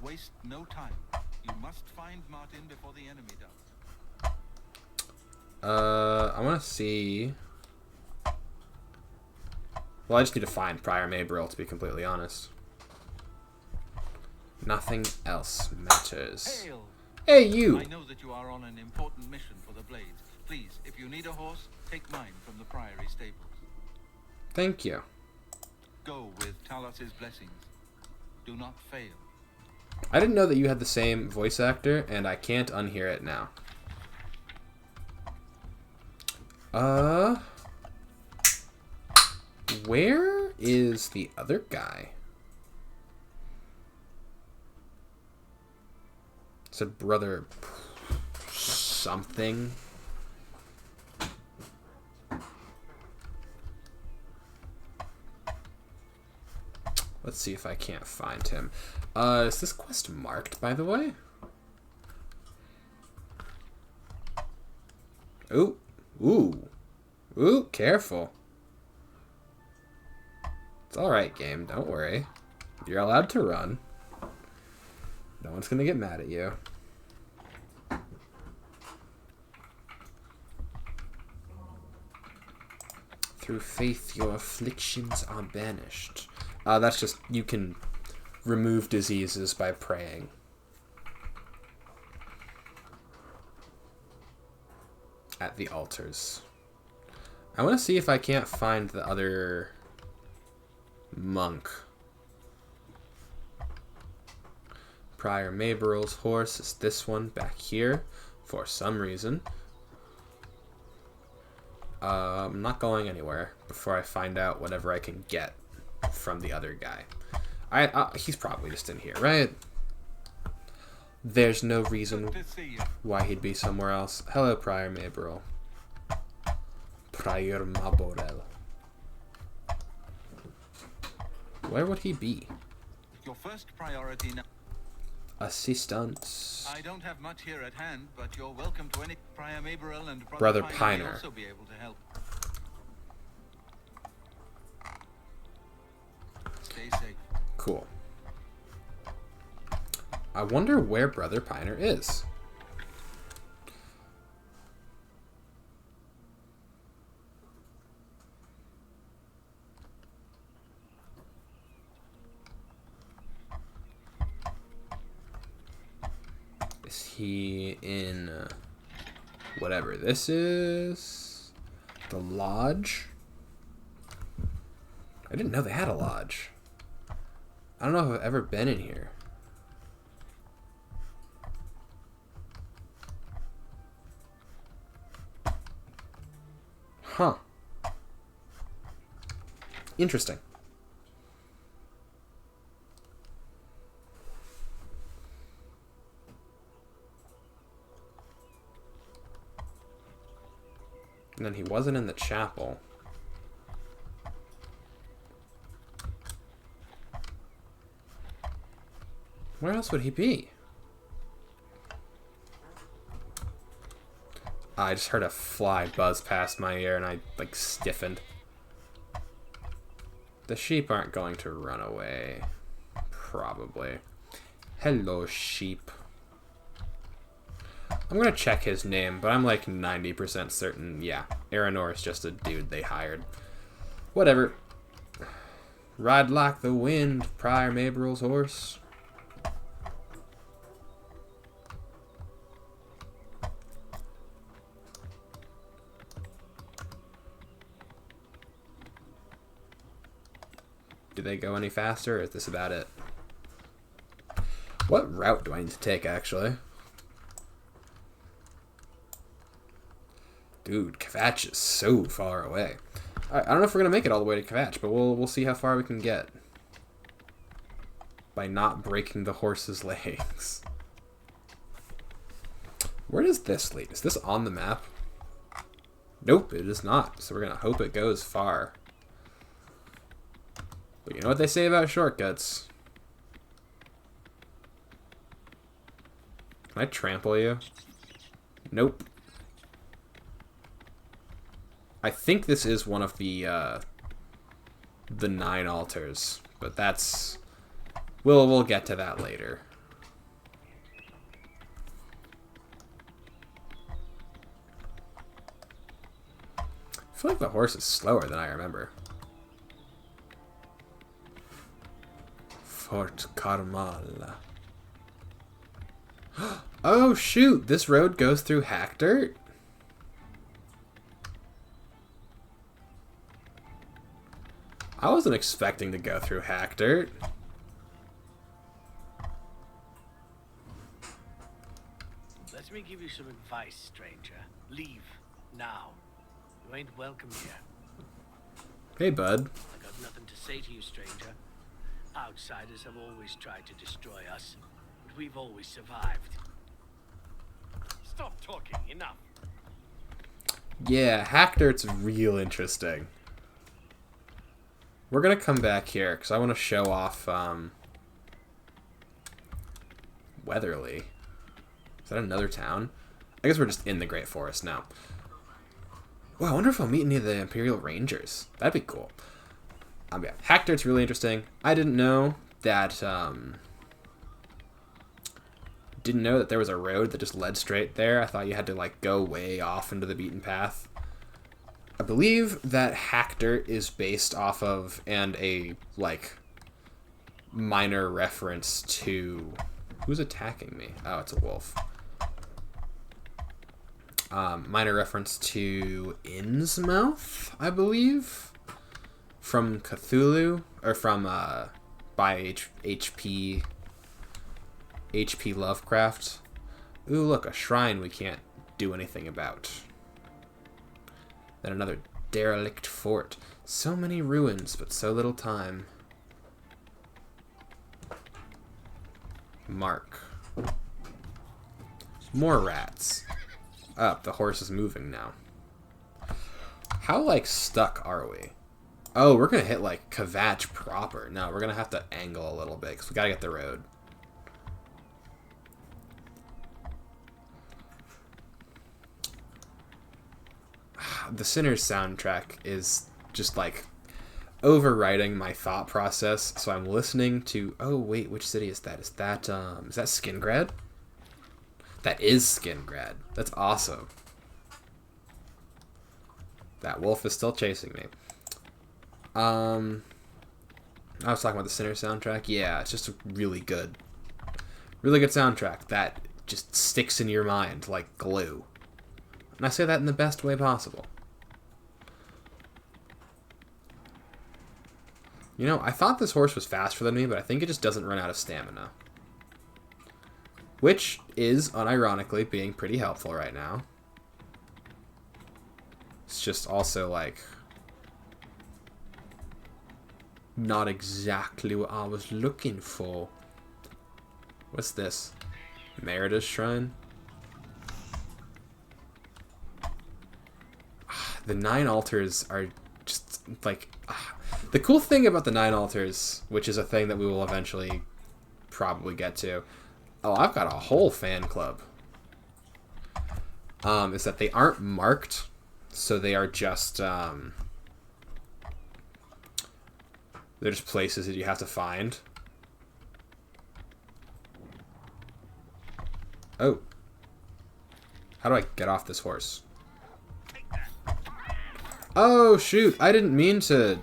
Waste no time. You must find Martin before the enemy does. I want to see... Well, I just need to find Prior Maberel, to be completely honest. Nothing else matters. Hail! Hey, you! I know that you are on an important mission for the Blades. Please, if you need a horse, take mine from the Priory stables. Thank you. Go with Talos' blessings. Do not fail. I didn't know that you had the same voice actor, and I can't unhear it now. Where is the other guy? It said brother something. Let's see if I can't find him. Is this quest marked, by the way? Ooh. Ooh. Ooh, careful. It's alright, game. Don't worry. You're allowed to run. No one's gonna get mad at you. Through faith, your afflictions are banished. That's just, you can remove diseases by praying. At the altars. I want to see if I can't find the other monk. Prior Maberel's horse is this one back here for some reason. I'm not going anywhere before I find out whatever I can get from the other guy. He's probably just in here, right? There's no reason Good to see you. why he'd be somewhere else. Hello, Prior Maberel. Prior Maberel. Where would he be? Your first priority now. Assistance. I don't have much here at hand, but you're welcome to any. Prior Maberel and Brother may Piner. also be able to help. Stay safe. Cool. I wonder where Brother Piner is. Is he in whatever this is? The lodge? I didn't know they had a lodge. I don't know if I've ever been in here. Huh. Interesting. And then he wasn't in the chapel. Where else would he be? I just heard a fly buzz past my ear and I, like, stiffened. The sheep aren't going to run away. Probably. Hello, sheep. I'm gonna check his name, but I'm like 90% certain, yeah, Aranor is just a dude they hired. Whatever. Ride like the wind, Prior Mabrel's horse. Do they go any faster, or is this about it? What route do I need to take, actually? Dude, Kvatch is so far away. I don't know if we're going to make it all the way to Kvatch, but we'll see how far we can get. By not breaking the horse's legs. Where does this lead? Is this on the map? Nope, it is not. So we're going to hope it goes far. But you know what they say about shortcuts? Can I trample you? Nope. I think this is one of the 9 altars, but that's we'll get to that later. I feel like the horse is slower than I remember. Fort Carmal. Oh shoot, this road goes through Hackdirt? I wasn't expecting to go through Hackdirt. Let me give you some advice, stranger. Leave now. You ain't welcome here. Hey, bud. I got nothing to say to you, stranger. Outsiders have always tried to destroy us, but we've always survived. Stop talking. Enough. Yeah, Hackdirt's real interesting. We're gonna come back here because I want to show off Weatherly. Is that another town? I guess we're just in the Great Forest now. Well, I wonder if I'll meet any of the Imperial Rangers. That'd be cool. Yeah, Hackdirt's really interesting. I didn't know that there was a road that just led straight there. I thought you had to like go way off into the beaten path. I believe that Hackdirt is based off of and a like minor reference to who's attacking me. Oh, it's a wolf. Minor reference to Innsmouth, I believe, from Cthulhu, or from by H.P. Lovecraft. Ooh, look, a shrine we can't do anything about. Then another derelict fort. So many ruins, but so little time. Mark. More rats. Up, the horse is moving now. How, like, stuck are we? Oh, we're gonna hit, like, Kvatch proper. No, we're gonna have to angle a little bit, because we gotta get the road. The Sinner's soundtrack is just, like, overriding my thought process, so I'm listening to... Oh, wait, which city is that? Is that Skingrad? That is Skingrad. That's awesome. That wolf is still chasing me. I was talking about the Sinner soundtrack. Yeah, it's just a really good soundtrack that just sticks in your mind like glue. And I say that in the best way possible. You know, I thought this horse was faster than me, but I think it just doesn't run out of stamina. Which is, unironically, being pretty helpful right now. It's just also, like, not exactly what I was looking for. What's this? Merida's Shrine? The 9 altars are just, like... The cool thing about the 9 altars, which is a thing that we will eventually probably get to. Oh, I've got a whole fan club. Is that they aren't marked, so they are just they're just places that you have to find. Oh. How do I get off this horse? Oh, shoot. I didn't mean to...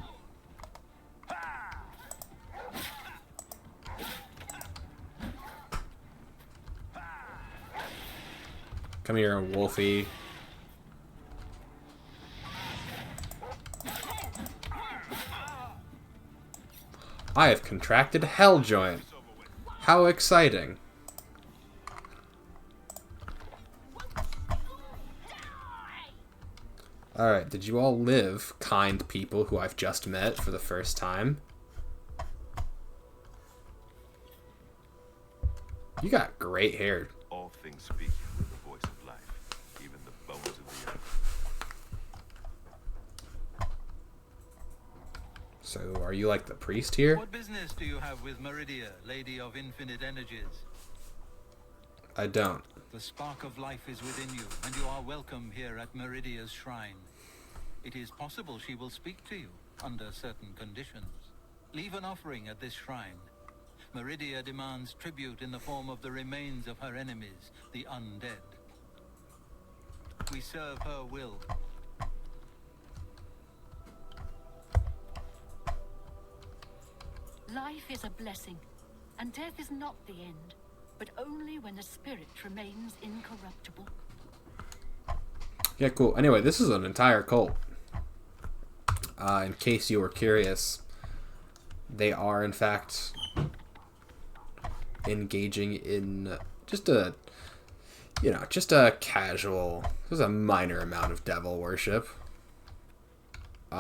Come here, Wolfie. I have contracted hell joint. How exciting. Alright, did you all live, kind people who I've just met for the first time? You got great hair. All things speak with the voice of life, even the bones of the earth. So, are you like the priest here? What business do you have with Meridia, Lady of Infinite Energies? I don't. The spark of life is within you, and you are welcome here at Meridia's shrine. It is possible she will speak to you, under certain conditions. Leave an offering at this shrine. Meridia demands tribute in the form of the remains of her enemies, the undead. We serve her will. Life is a blessing, and death is not the end, but only when the spirit remains incorruptible. Yeah, cool. Anyway, this is an entire cult. In case you were curious, they are, in fact, engaging in just a, just a casual, there's a minor amount of devil worship. So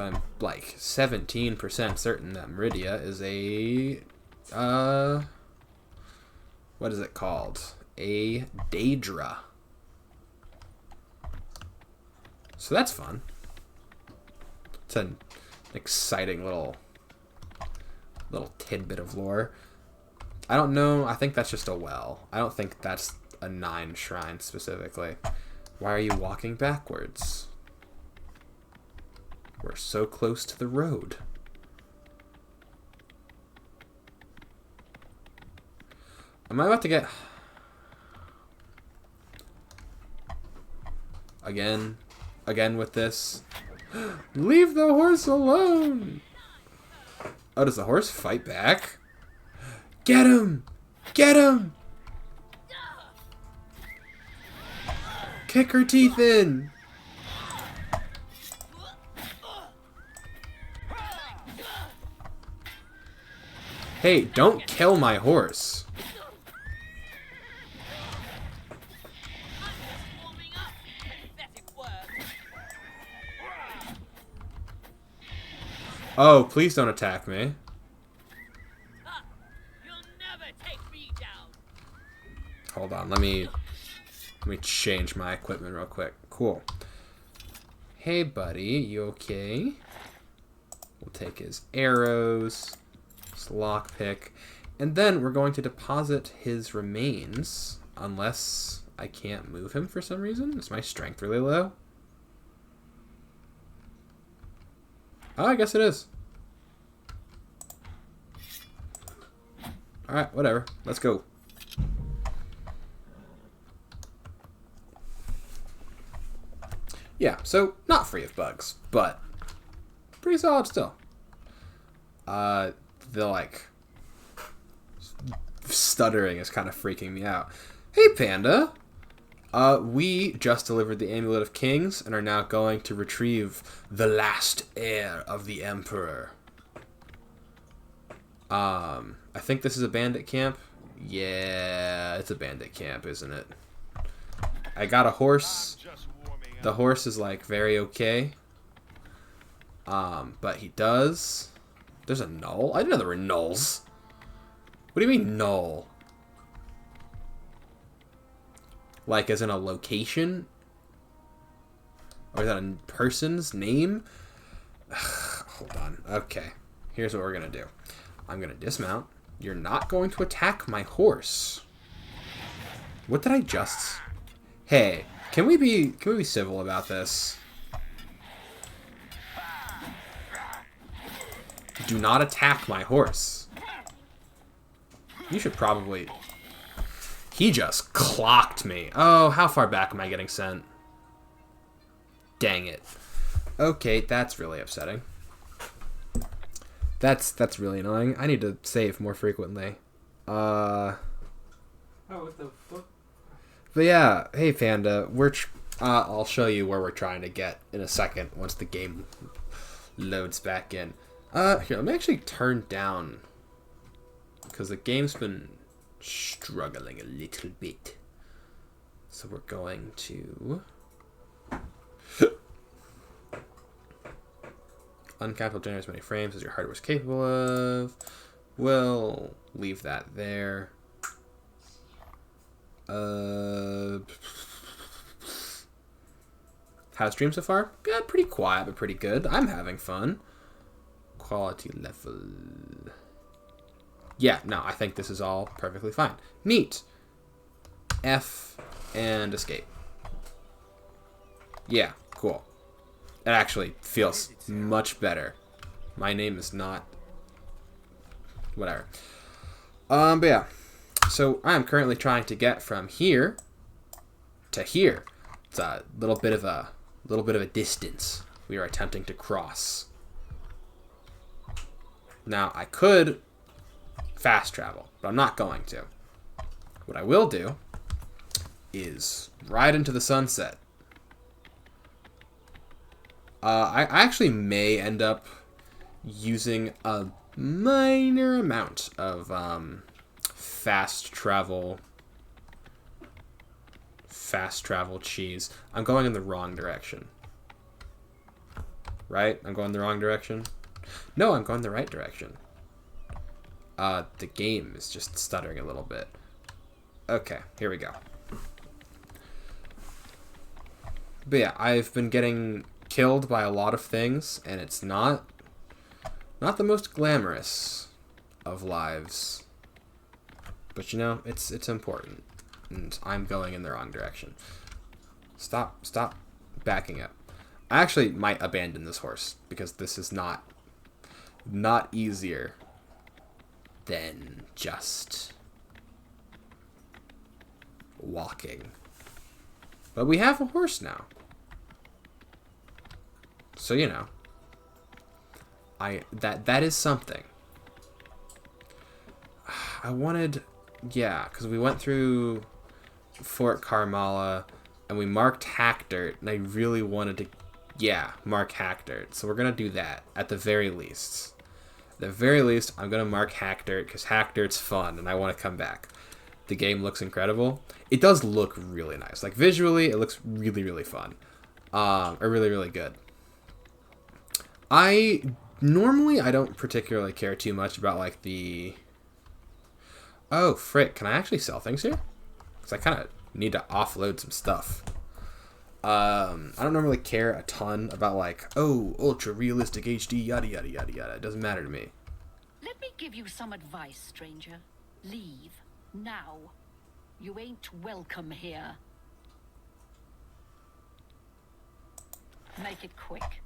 I'm like 17% certain that Meridia is a, what is it called? A Daedra. So that's fun. It's an exciting little tidbit of lore. I don't know. I think that's just a well. I don't think that's a 9 shrine specifically. Why are you walking backwards? We're so close to the road. Am I about to get... Again with this? Leave the horse alone! Oh, does the horse fight back? Get him! Get him! Kick her teeth in! Hey, don't kill my horse. Oh, please don't attack me. Hold on, let me change my equipment real quick. Cool. Hey, buddy, you okay? We'll take his arrows, his lockpick, and then we're going to deposit his remains, unless I can't move him for some reason. Is my strength really low? Oh, I guess it is. Alright, whatever. Let's go. Yeah, so not free of bugs, but pretty solid still. The, like, stuttering is kind of freaking me out. Hey, Panda! We just delivered the Amulet of Kings and are now going to retrieve the last heir of the Emperor. I think this is a bandit camp. Yeah, it's a bandit camp, isn't it? I got a horse. The horse is, like, very okay. But he does... There's a null? I didn't know there were nulls. What do you mean, null? Like, as in a location? Or is that a person's name? Hold on. Okay. here's what we're going to do. I'm going to dismount. You're not going to attack my horse. What did I just... Hey, can we be civil about this? Do not attack my horse. You should probably... He just clocked me. Oh, how far back am I getting sent? Dang it. Okay, that's really upsetting. That's really annoying. I need to save more frequently. Oh, what the fuck? But yeah, hey Fanda, I'll show you where we're trying to get in a second once the game loads back in. Here, let me actually turn down, because the game's been struggling a little bit. So we're going to uncapped will generate as many frames as your hardware is capable of. We'll leave that there. How's stream so far? Yeah, pretty quiet, but pretty good. I'm having fun. Quality level. Yeah, no, I think this is all perfectly fine. Neat. F and escape. Yeah, cool. It actually feels much better. My name is not... Whatever. But yeah. So I am currently trying to get from here to here. It's a little bit of a distance we are attempting to cross. Now I could fast travel, but I'm not going to. What I will do is ride into the sunset. I actually may end up using a minor amount of fast travel cheese. I'm going in the wrong direction. Right? I'm going the wrong direction? No, I'm going the right direction. The game is just stuttering a little bit. Okay, here we go. But yeah, I've been getting killed by a lot of things, and it's not the most glamorous of lives. But you know, it's important. And I'm going in the wrong direction. Stop backing up. I actually might abandon this horse, because this is not easier than just walking. But we have a horse now. So, you know, that is something. I wanted, yeah, because we went through Fort Carmala and we marked Hackdirt, and I really wanted to, yeah, mark Hackdirt. So we're going to do that at the very least. At the very least, I'm going to mark Hackdirt because Hackdirt's fun and I want to come back. The game looks incredible. It does look really nice. Like, visually, it looks really, really fun. Or really, really good. I don't particularly care too much about, like, the... Oh, frick. Can I actually sell things here? Because I kind of need to offload some stuff. I don't normally care a ton about, like, oh, ultra realistic HD, yada, yada, yada, yada. It doesn't matter to me. Let me give you some advice, stranger. Leave. Now. You ain't welcome here. Make it quick.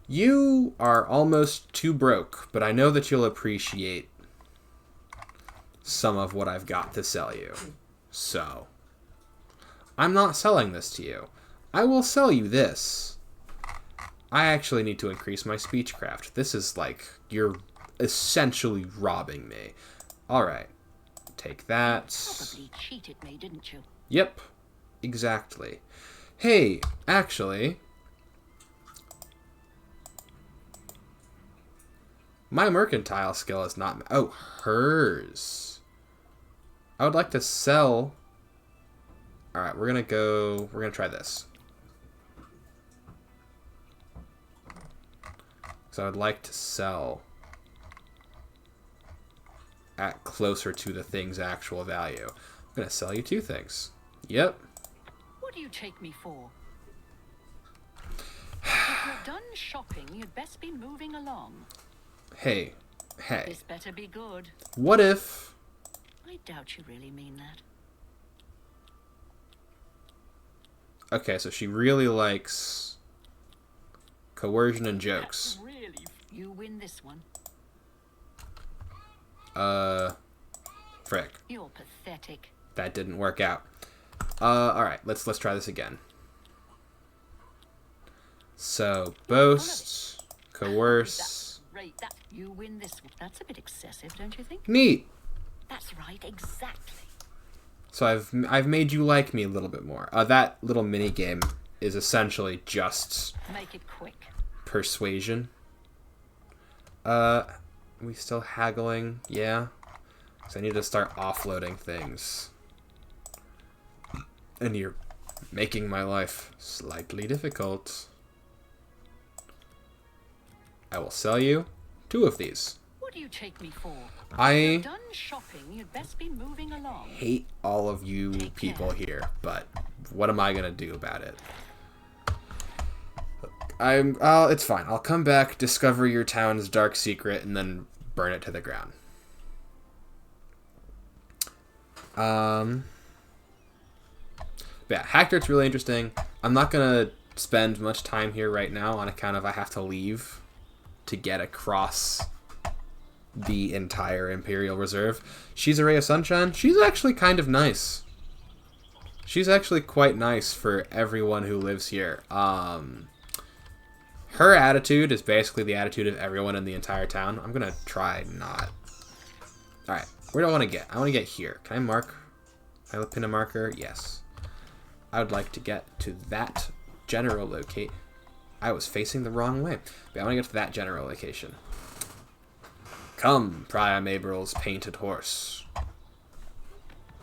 You are almost too broke, but I know that you'll appreciate some of what I've got to sell you. So, I'm not selling this to you. I will sell you this. I actually need to increase my speechcraft. This is like, you're essentially robbing me. Alright. Take that. Probably cheated me, didn't you? Yep. Exactly. Hey, actually... My mercantile skill is not... Oh, hers. I would like to sell... Alright, we're going to try this. So I would like to sell at closer to the thing's actual value. I'm going to sell you 2 things. Yep. What do you take me for? done shopping, you'd best be moving along. Hey. This better be good. What if... I doubt you really mean that. Okay, so she really likes coercion and jokes. Really, you win this one. Frick. You're pathetic. That didn't work out. Alright, let's try this again. So, boast, coerce. Right, you win this one. That's a bit excessive, don't you think? Neat. That's right, exactly. So I've made you like me a little bit more. That little mini game is essentially just make it quick. Persuasion. We still haggling? Yeah. So I need to start offloading things. And you're making my life slightly difficult. I will sell you 2 of these. What do you take me for? I done shopping, you'd best be moving along. hate all of you people here, but what am I gonna do about it? It's fine. I'll come back, discover your town's dark secret, and then burn it to the ground. Yeah, Hack Dirt's really interesting. I'm not gonna spend much time here right now on account of I have to leave to get across the entire Imperial Reserve. She's a Ray of Sunshine. She's actually kind of nice. She's actually quite nice for everyone who lives here. Her attitude is basically the attitude of everyone in the entire town. I'm gonna try not. Alright, where do I want to get? I want to get here. Can I mark? Can I pin a marker? Yes. I would like to get to that general locate. I was facing the wrong way. But I want to get to that general location. Come, Priam Abril's painted horse.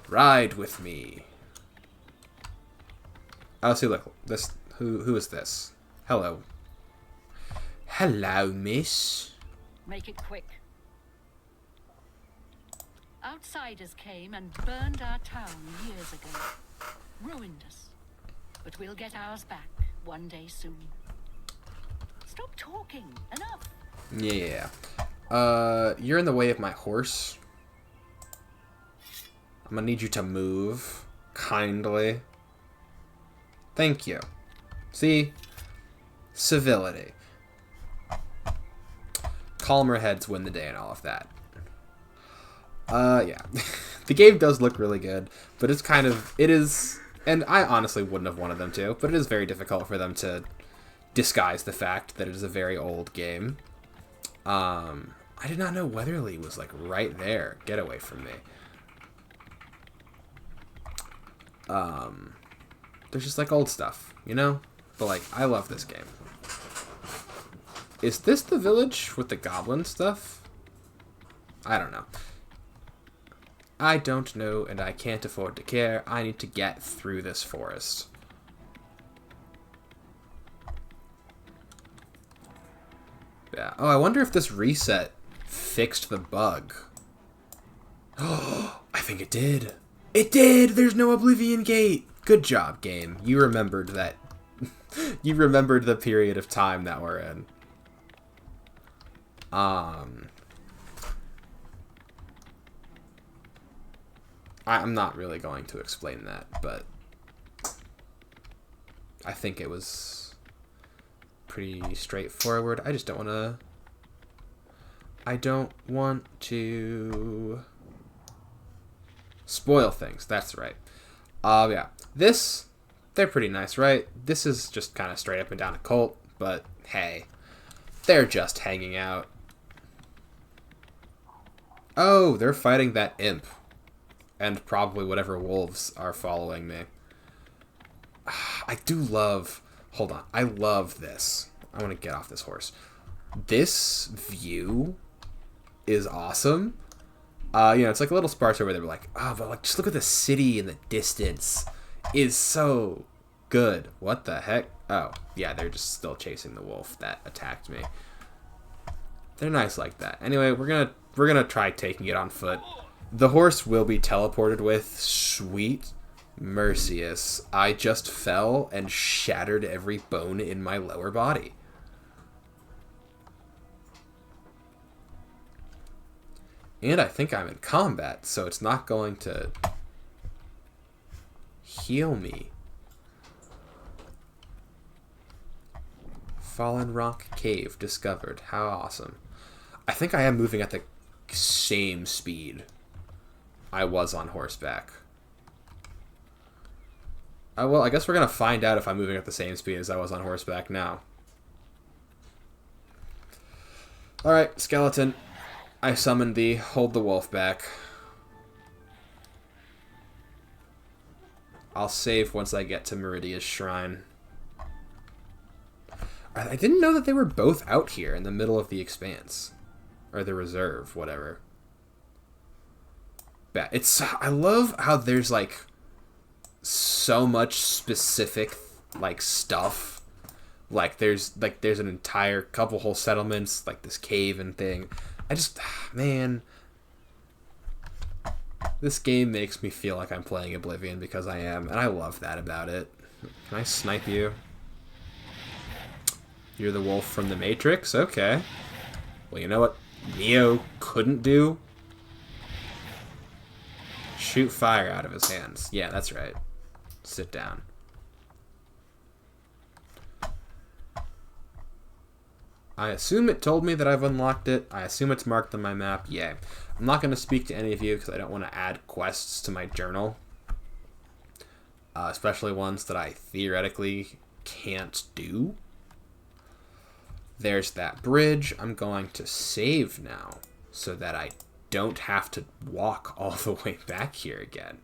Ride with me. Oh, see, look. This. Who is this? Hello. Hello, miss. Make it quick. Outsiders came and burned our town years ago. Ruined us. But we'll get ours back one day soon. Stop talking. Enough. Yeah. You're in the way of my horse. I'm gonna need you to move. Kindly. Thank you. See? Civility. Calmer heads win the day and all of that. Yeah. The game does look really good, but it is, and I honestly wouldn't have wanted them to, but it is very difficult for them to disguise the fact that it is a very old game. I did not know Weatherly was, like, right there. Get away from me. There's just, like, old stuff, you know? But, like, I love this game. Is this the village with the goblin stuff? I don't know. I don't know, and I can't afford to care. I need to get through this forest. Yeah. Oh, I wonder if this reset fixed the bug. Oh, I think it did. It did! There's no Oblivion gate! Good job, game. You remembered that. You remembered the period of time that we're in. I'm not really going to explain that, but I think it was pretty straightforward. I just don't want to... I don't want to spoil things. That's right. Yeah. This, they're pretty nice, right? This is just kind of straight up and down a cult, but hey, they're just hanging out. Oh, they're fighting that imp. And probably whatever wolves are following me. I do love... Hold on. I love this. I want to get off this horse. This view is awesome. You know, it's like a little sparse over there. We're like, oh, but like, just look at the city in the distance. Is so good. What the heck? Oh, yeah, they're just still chasing the wolf that attacked me. They're nice like that. Anyway, we're gonna try taking it on foot. The horse will be teleported with. Sweet Mercious. I just fell and shattered every bone in my lower body. And I think I'm in combat, so it's not going to heal me. Fallen Rock Cave discovered. How awesome. I think I am moving at the same speed I was on horseback. Well, I guess we're going to find out if I'm moving at the same speed as I was on horseback now. Alright, skeleton. I summoned thee. Hold the wolf back. I'll save once I get to Meridia's shrine. I didn't know that they were both out here in the middle of the expanse. Or the reserve, whatever. I love how there's, like, so much specific, like, stuff. Like, there's an entire couple whole settlements, like this cave and thing. Man, this game makes me feel like I'm playing Oblivion because I am, and I love that about it. Can I snipe you? You're the wolf from the Matrix? Okay. Well, you know what Neo couldn't do? Shoot fire out of his hands. Yeah, that's right. Sit down. I assume it told me that I've unlocked it. I assume it's marked on my map. Yeah. I'm not going to speak to any of you because I don't want to add quests to my journal. Especially ones that I theoretically can't do. There's that bridge. I'm going to save now so that I don't have to walk all the way back here again.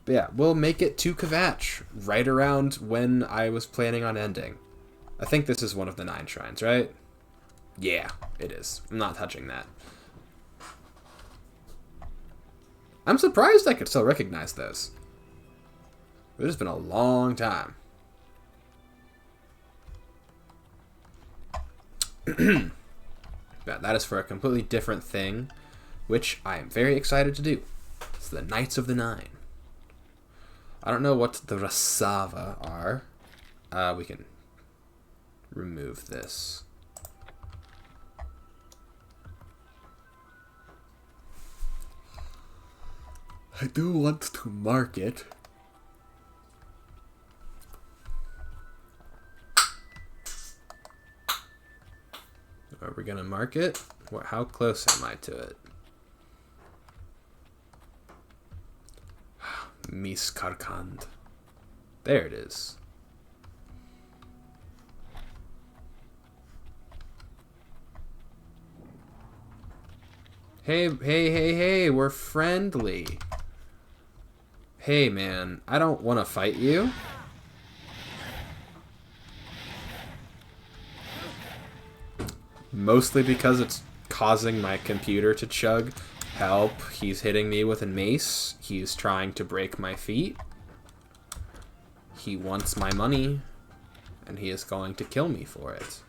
But yeah, we'll make it to Kvatch right around when I was planning on ending. I think this is one of the 9 shrines, right? Yeah, it is. I'm not touching that. I'm surprised I could still recognize those. It has been a long time. But that is for a completely different thing, which I am very excited to do. It's the Knights of the Nine. I don't know what the Rasava are. We can remove this. I do want to mark it. Are we gonna mark it? How close am I to it? Miskarkand. There it is. Hey, we're friendly. Hey, man, I don't want to fight you. Mostly because it's causing my computer to chug. Help, he's hitting me with a mace. He's trying to break my feet. He wants my money, and he is going to kill me for it.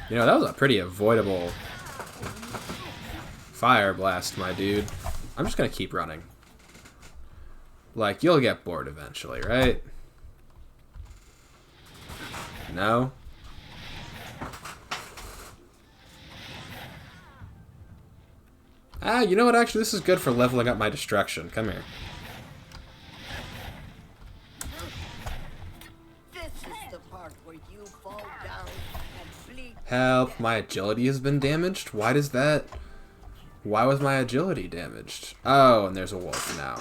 You know, that was a pretty avoidable fire blast, my dude. I'm just gonna keep running. Like, you'll get bored eventually, right? No? You know what? Actually, this is good for leveling up my destruction. Come here. This is the part where you fall down and bleed. Help, my agility has been damaged? Why does that... Why was my agility damaged? Oh, and there's a wolf now.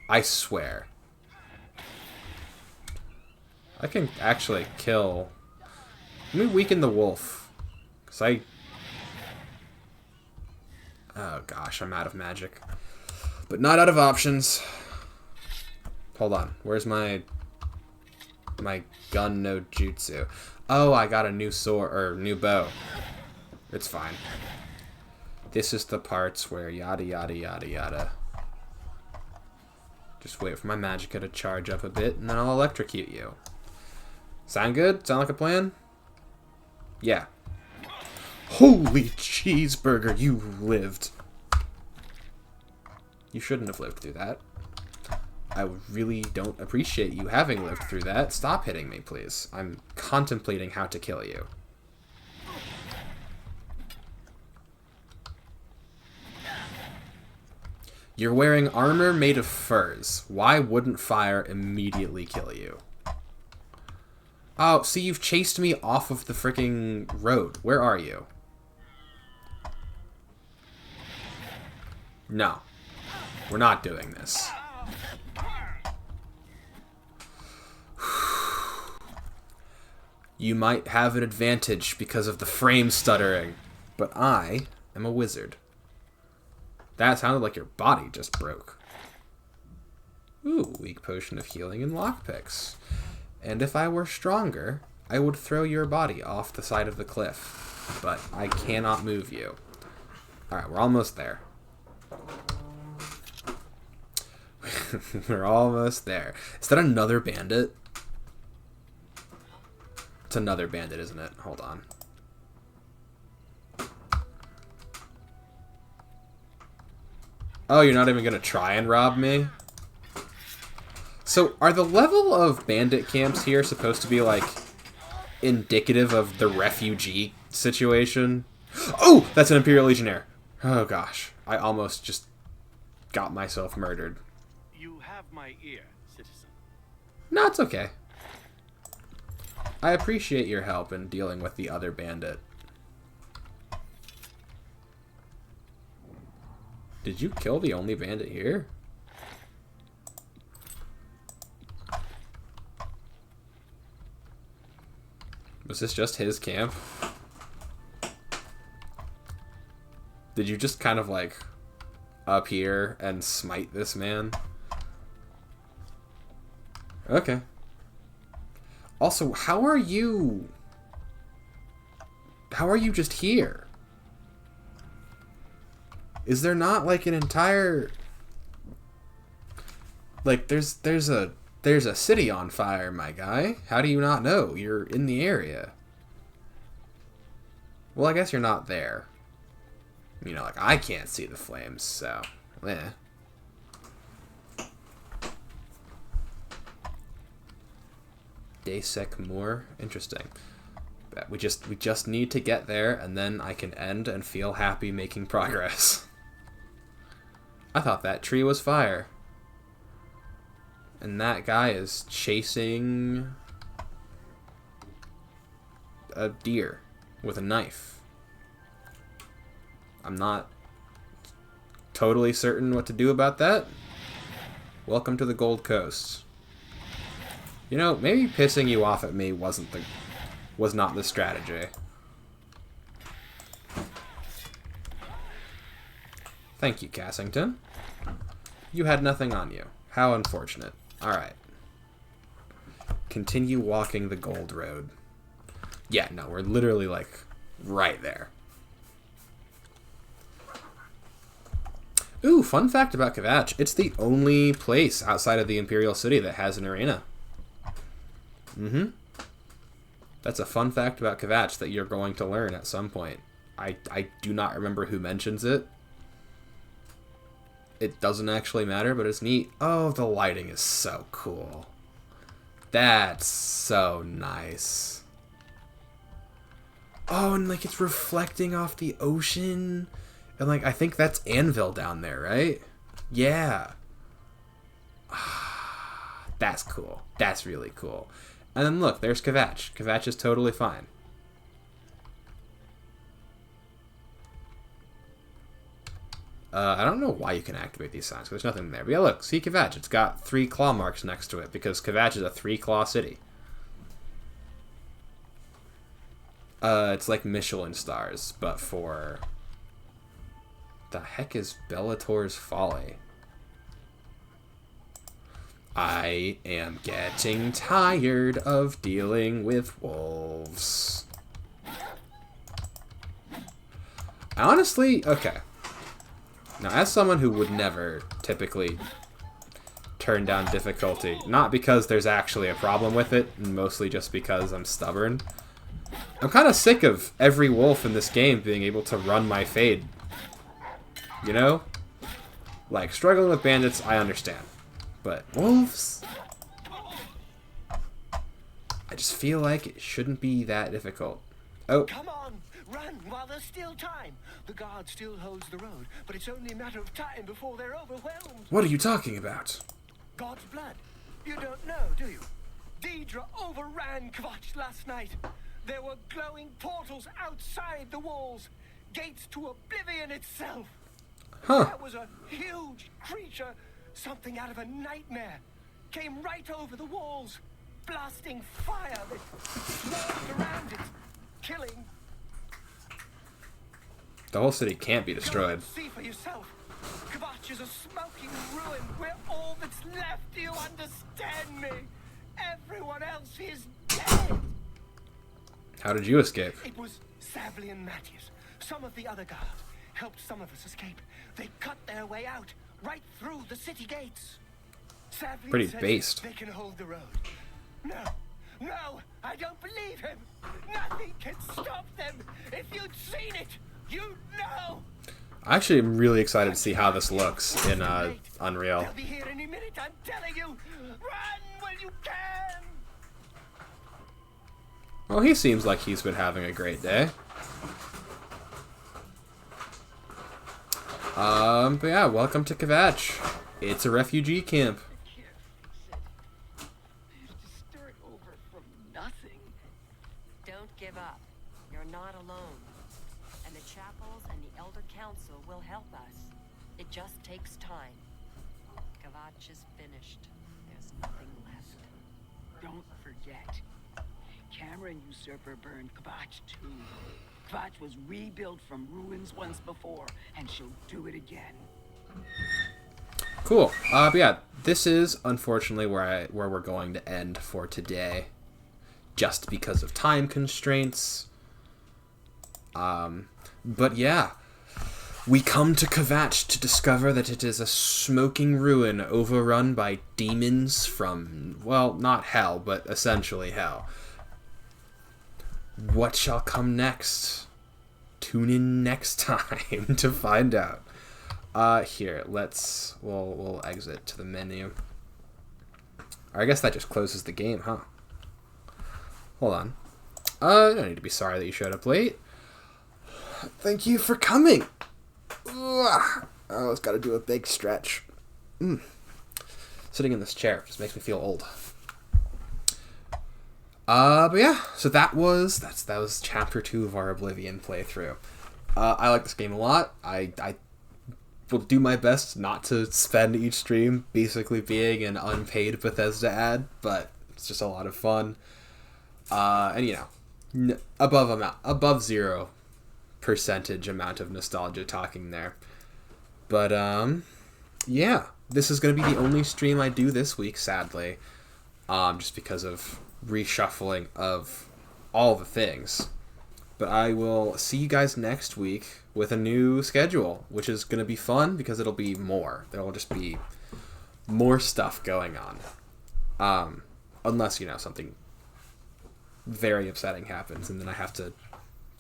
I swear. I can actually kill... Let me weaken the wolf. Because I... Oh gosh, I'm out of magic. But not out of options. Hold on. Where's my gun no jutsu? Oh, I got a new sword, or new bow. It's fine. This is the parts where yada yada yada yada. Just wait for my magicka to charge up a bit, and then I'll electrocute you. Sound good? Sound like a plan? Yeah. Holy cheeseburger, you lived. You shouldn't have lived through that. I really don't appreciate you having lived through that. Stop hitting me, please. I'm contemplating how to kill you. You're wearing armor made of furs. Why wouldn't fire immediately kill you? Oh, see, you've chased me off of the freaking road. Where are you? No. We're not doing this. You might have an advantage because of the frame stuttering, but I am a wizard. That sounded like your body just broke. Ooh, weak potion of healing and lockpicks. And if I were stronger, I would throw your body off the side of the cliff. But I cannot move you. Alright, we're almost there. We're almost there. Is that another bandit? It's another bandit, isn't it? Hold on. Oh, you're not even gonna try and rob me? So, are the level of bandit camps here supposed to be, like, indicative of the refugee situation? Oh! That's an Imperial Legionnaire. Oh, gosh. I almost just got myself murdered. You have my ear, citizen. No, it's okay. I appreciate your help in dealing with the other bandit. Did you kill the only bandit here? Was this just his camp? Did you just kind of like up here and smite this man? Okay. Also, how are you just here? Is there not like an entire like there's a city on fire, my guy. How do you not know? You're in the area. Well, I guess you're not there. You know, like, I can't see the flames, so, eh. Daysec Moor? Interesting. We just need to get there, and then I can end and feel happy making progress. I thought that tree was fire. And that guy is chasing a deer with a knife. I'm not totally certain what to do about that. Welcome to the Gold Coast. You know, maybe pissing you off at me was not the strategy. Thank you, Cassington. You had nothing on you. How unfortunate. Alright. Continue walking the gold road. Yeah, no, we're literally, like, right there. Ooh, fun fact about Kvatch. It's the only place outside of the Imperial City that has an arena. Mm-hmm. That's a fun fact about Kvatch that you're going to learn at some point. I do not remember who mentions it. It doesn't actually matter, but it's neat. Oh, the lighting is so cool. That's so nice. Oh, and like it's reflecting off the ocean. And like I think that's Anvil down there, right? Yeah. That's cool. That's really cool. And then look, there's Kvatch. Kvatch is totally fine. I don't know why you can activate these signs, because there's nothing there. But yeah, look, see Kvatch. It's got 3 claw marks next to it, because Kvatch is a 3-claw city. It's like Michelin stars, but for... The heck is Bellator's Folly? I am getting tired of dealing with wolves. Honestly, okay. Now, as someone who would never typically turn down difficulty, not because there's actually a problem with it, and mostly just because I'm stubborn, I'm kind of sick of every wolf in this game being able to run my fade. You know? Like, struggling with bandits, I understand. But wolves? I just feel like it shouldn't be that difficult. Oh. Come on, run while there's still time. The guard still holds the road, but it's only a matter of time before they're overwhelmed. What are you talking about? God's blood. You don't know, do you? Deidre overran Kvatch last night. There were glowing portals outside the walls. Gates to Oblivion itself. Huh. That was a huge creature. Something out of a nightmare. Came right over the walls. Blasting fire that swarmed around it. Killing. The whole city can't be Go destroyed. and see for yourself. Kvatch is a smoking ruin. We're all that's left. Do you understand me? Everyone else is dead. How did you escape? It was Savli and Matthias. Some of the other guards helped some of us escape. They cut their way out, right through the city gates. Savli Pretty says based. they can hold the road. No, I don't believe him. Nothing can stop them. If you'd seen it, you'd know. I actually am really excited to see how this looks in Unreal. They'll be here any minute, I'm telling you. Run when you can. Well, he seems like he's been having a great day. But yeah, welcome to Kvatch. It's a refugee camp. Don't give up. You're not alone. And the chapels and the Elder Council will help us. It just takes time. Kvatch is finished. There's nothing left. Don't forget. Cameron Usurper burned Kvatch too. Kvatch was rebuilt from ruins once before, and she'll do it again. Cool. But yeah, this is unfortunately where we're going to end for today, just because of time constraints. But yeah, we come to Kvatch to discover that it is a smoking ruin overrun by demons from, well, not hell, but essentially hell. What shall come next? Tune in next time to find out. Here, we'll exit to the menu. Or I guess that just closes the game, huh? Hold on. You don't need to be sorry that you showed up late. Thank you for coming. Ugh. Oh, it's got to do a big stretch. Sitting in this chair just makes me feel old. But yeah, so that was chapter 2 of our Oblivion playthrough. I like this game a lot. I will do my best not to spend each stream basically being an unpaid Bethesda ad, but it's just a lot of fun. And you know, above 0% amount of nostalgia talking there. But yeah, this is gonna be the only stream I do this week, sadly, just because of reshuffling of all the things. But I will see you guys next week with a new schedule, which is going to be fun because it'll be more. There will just be more stuff going on. Unless, you know, something very upsetting happens and then I have to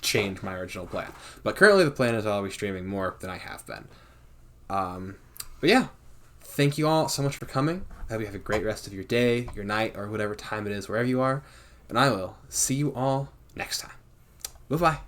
change my original plan. But currently the plan is I'll be streaming more than I have been. But yeah, thank you all so much for coming. I hope you have a great rest of your day, your night, or whatever time it is, wherever you are. And I will see you all next time. Bye-bye.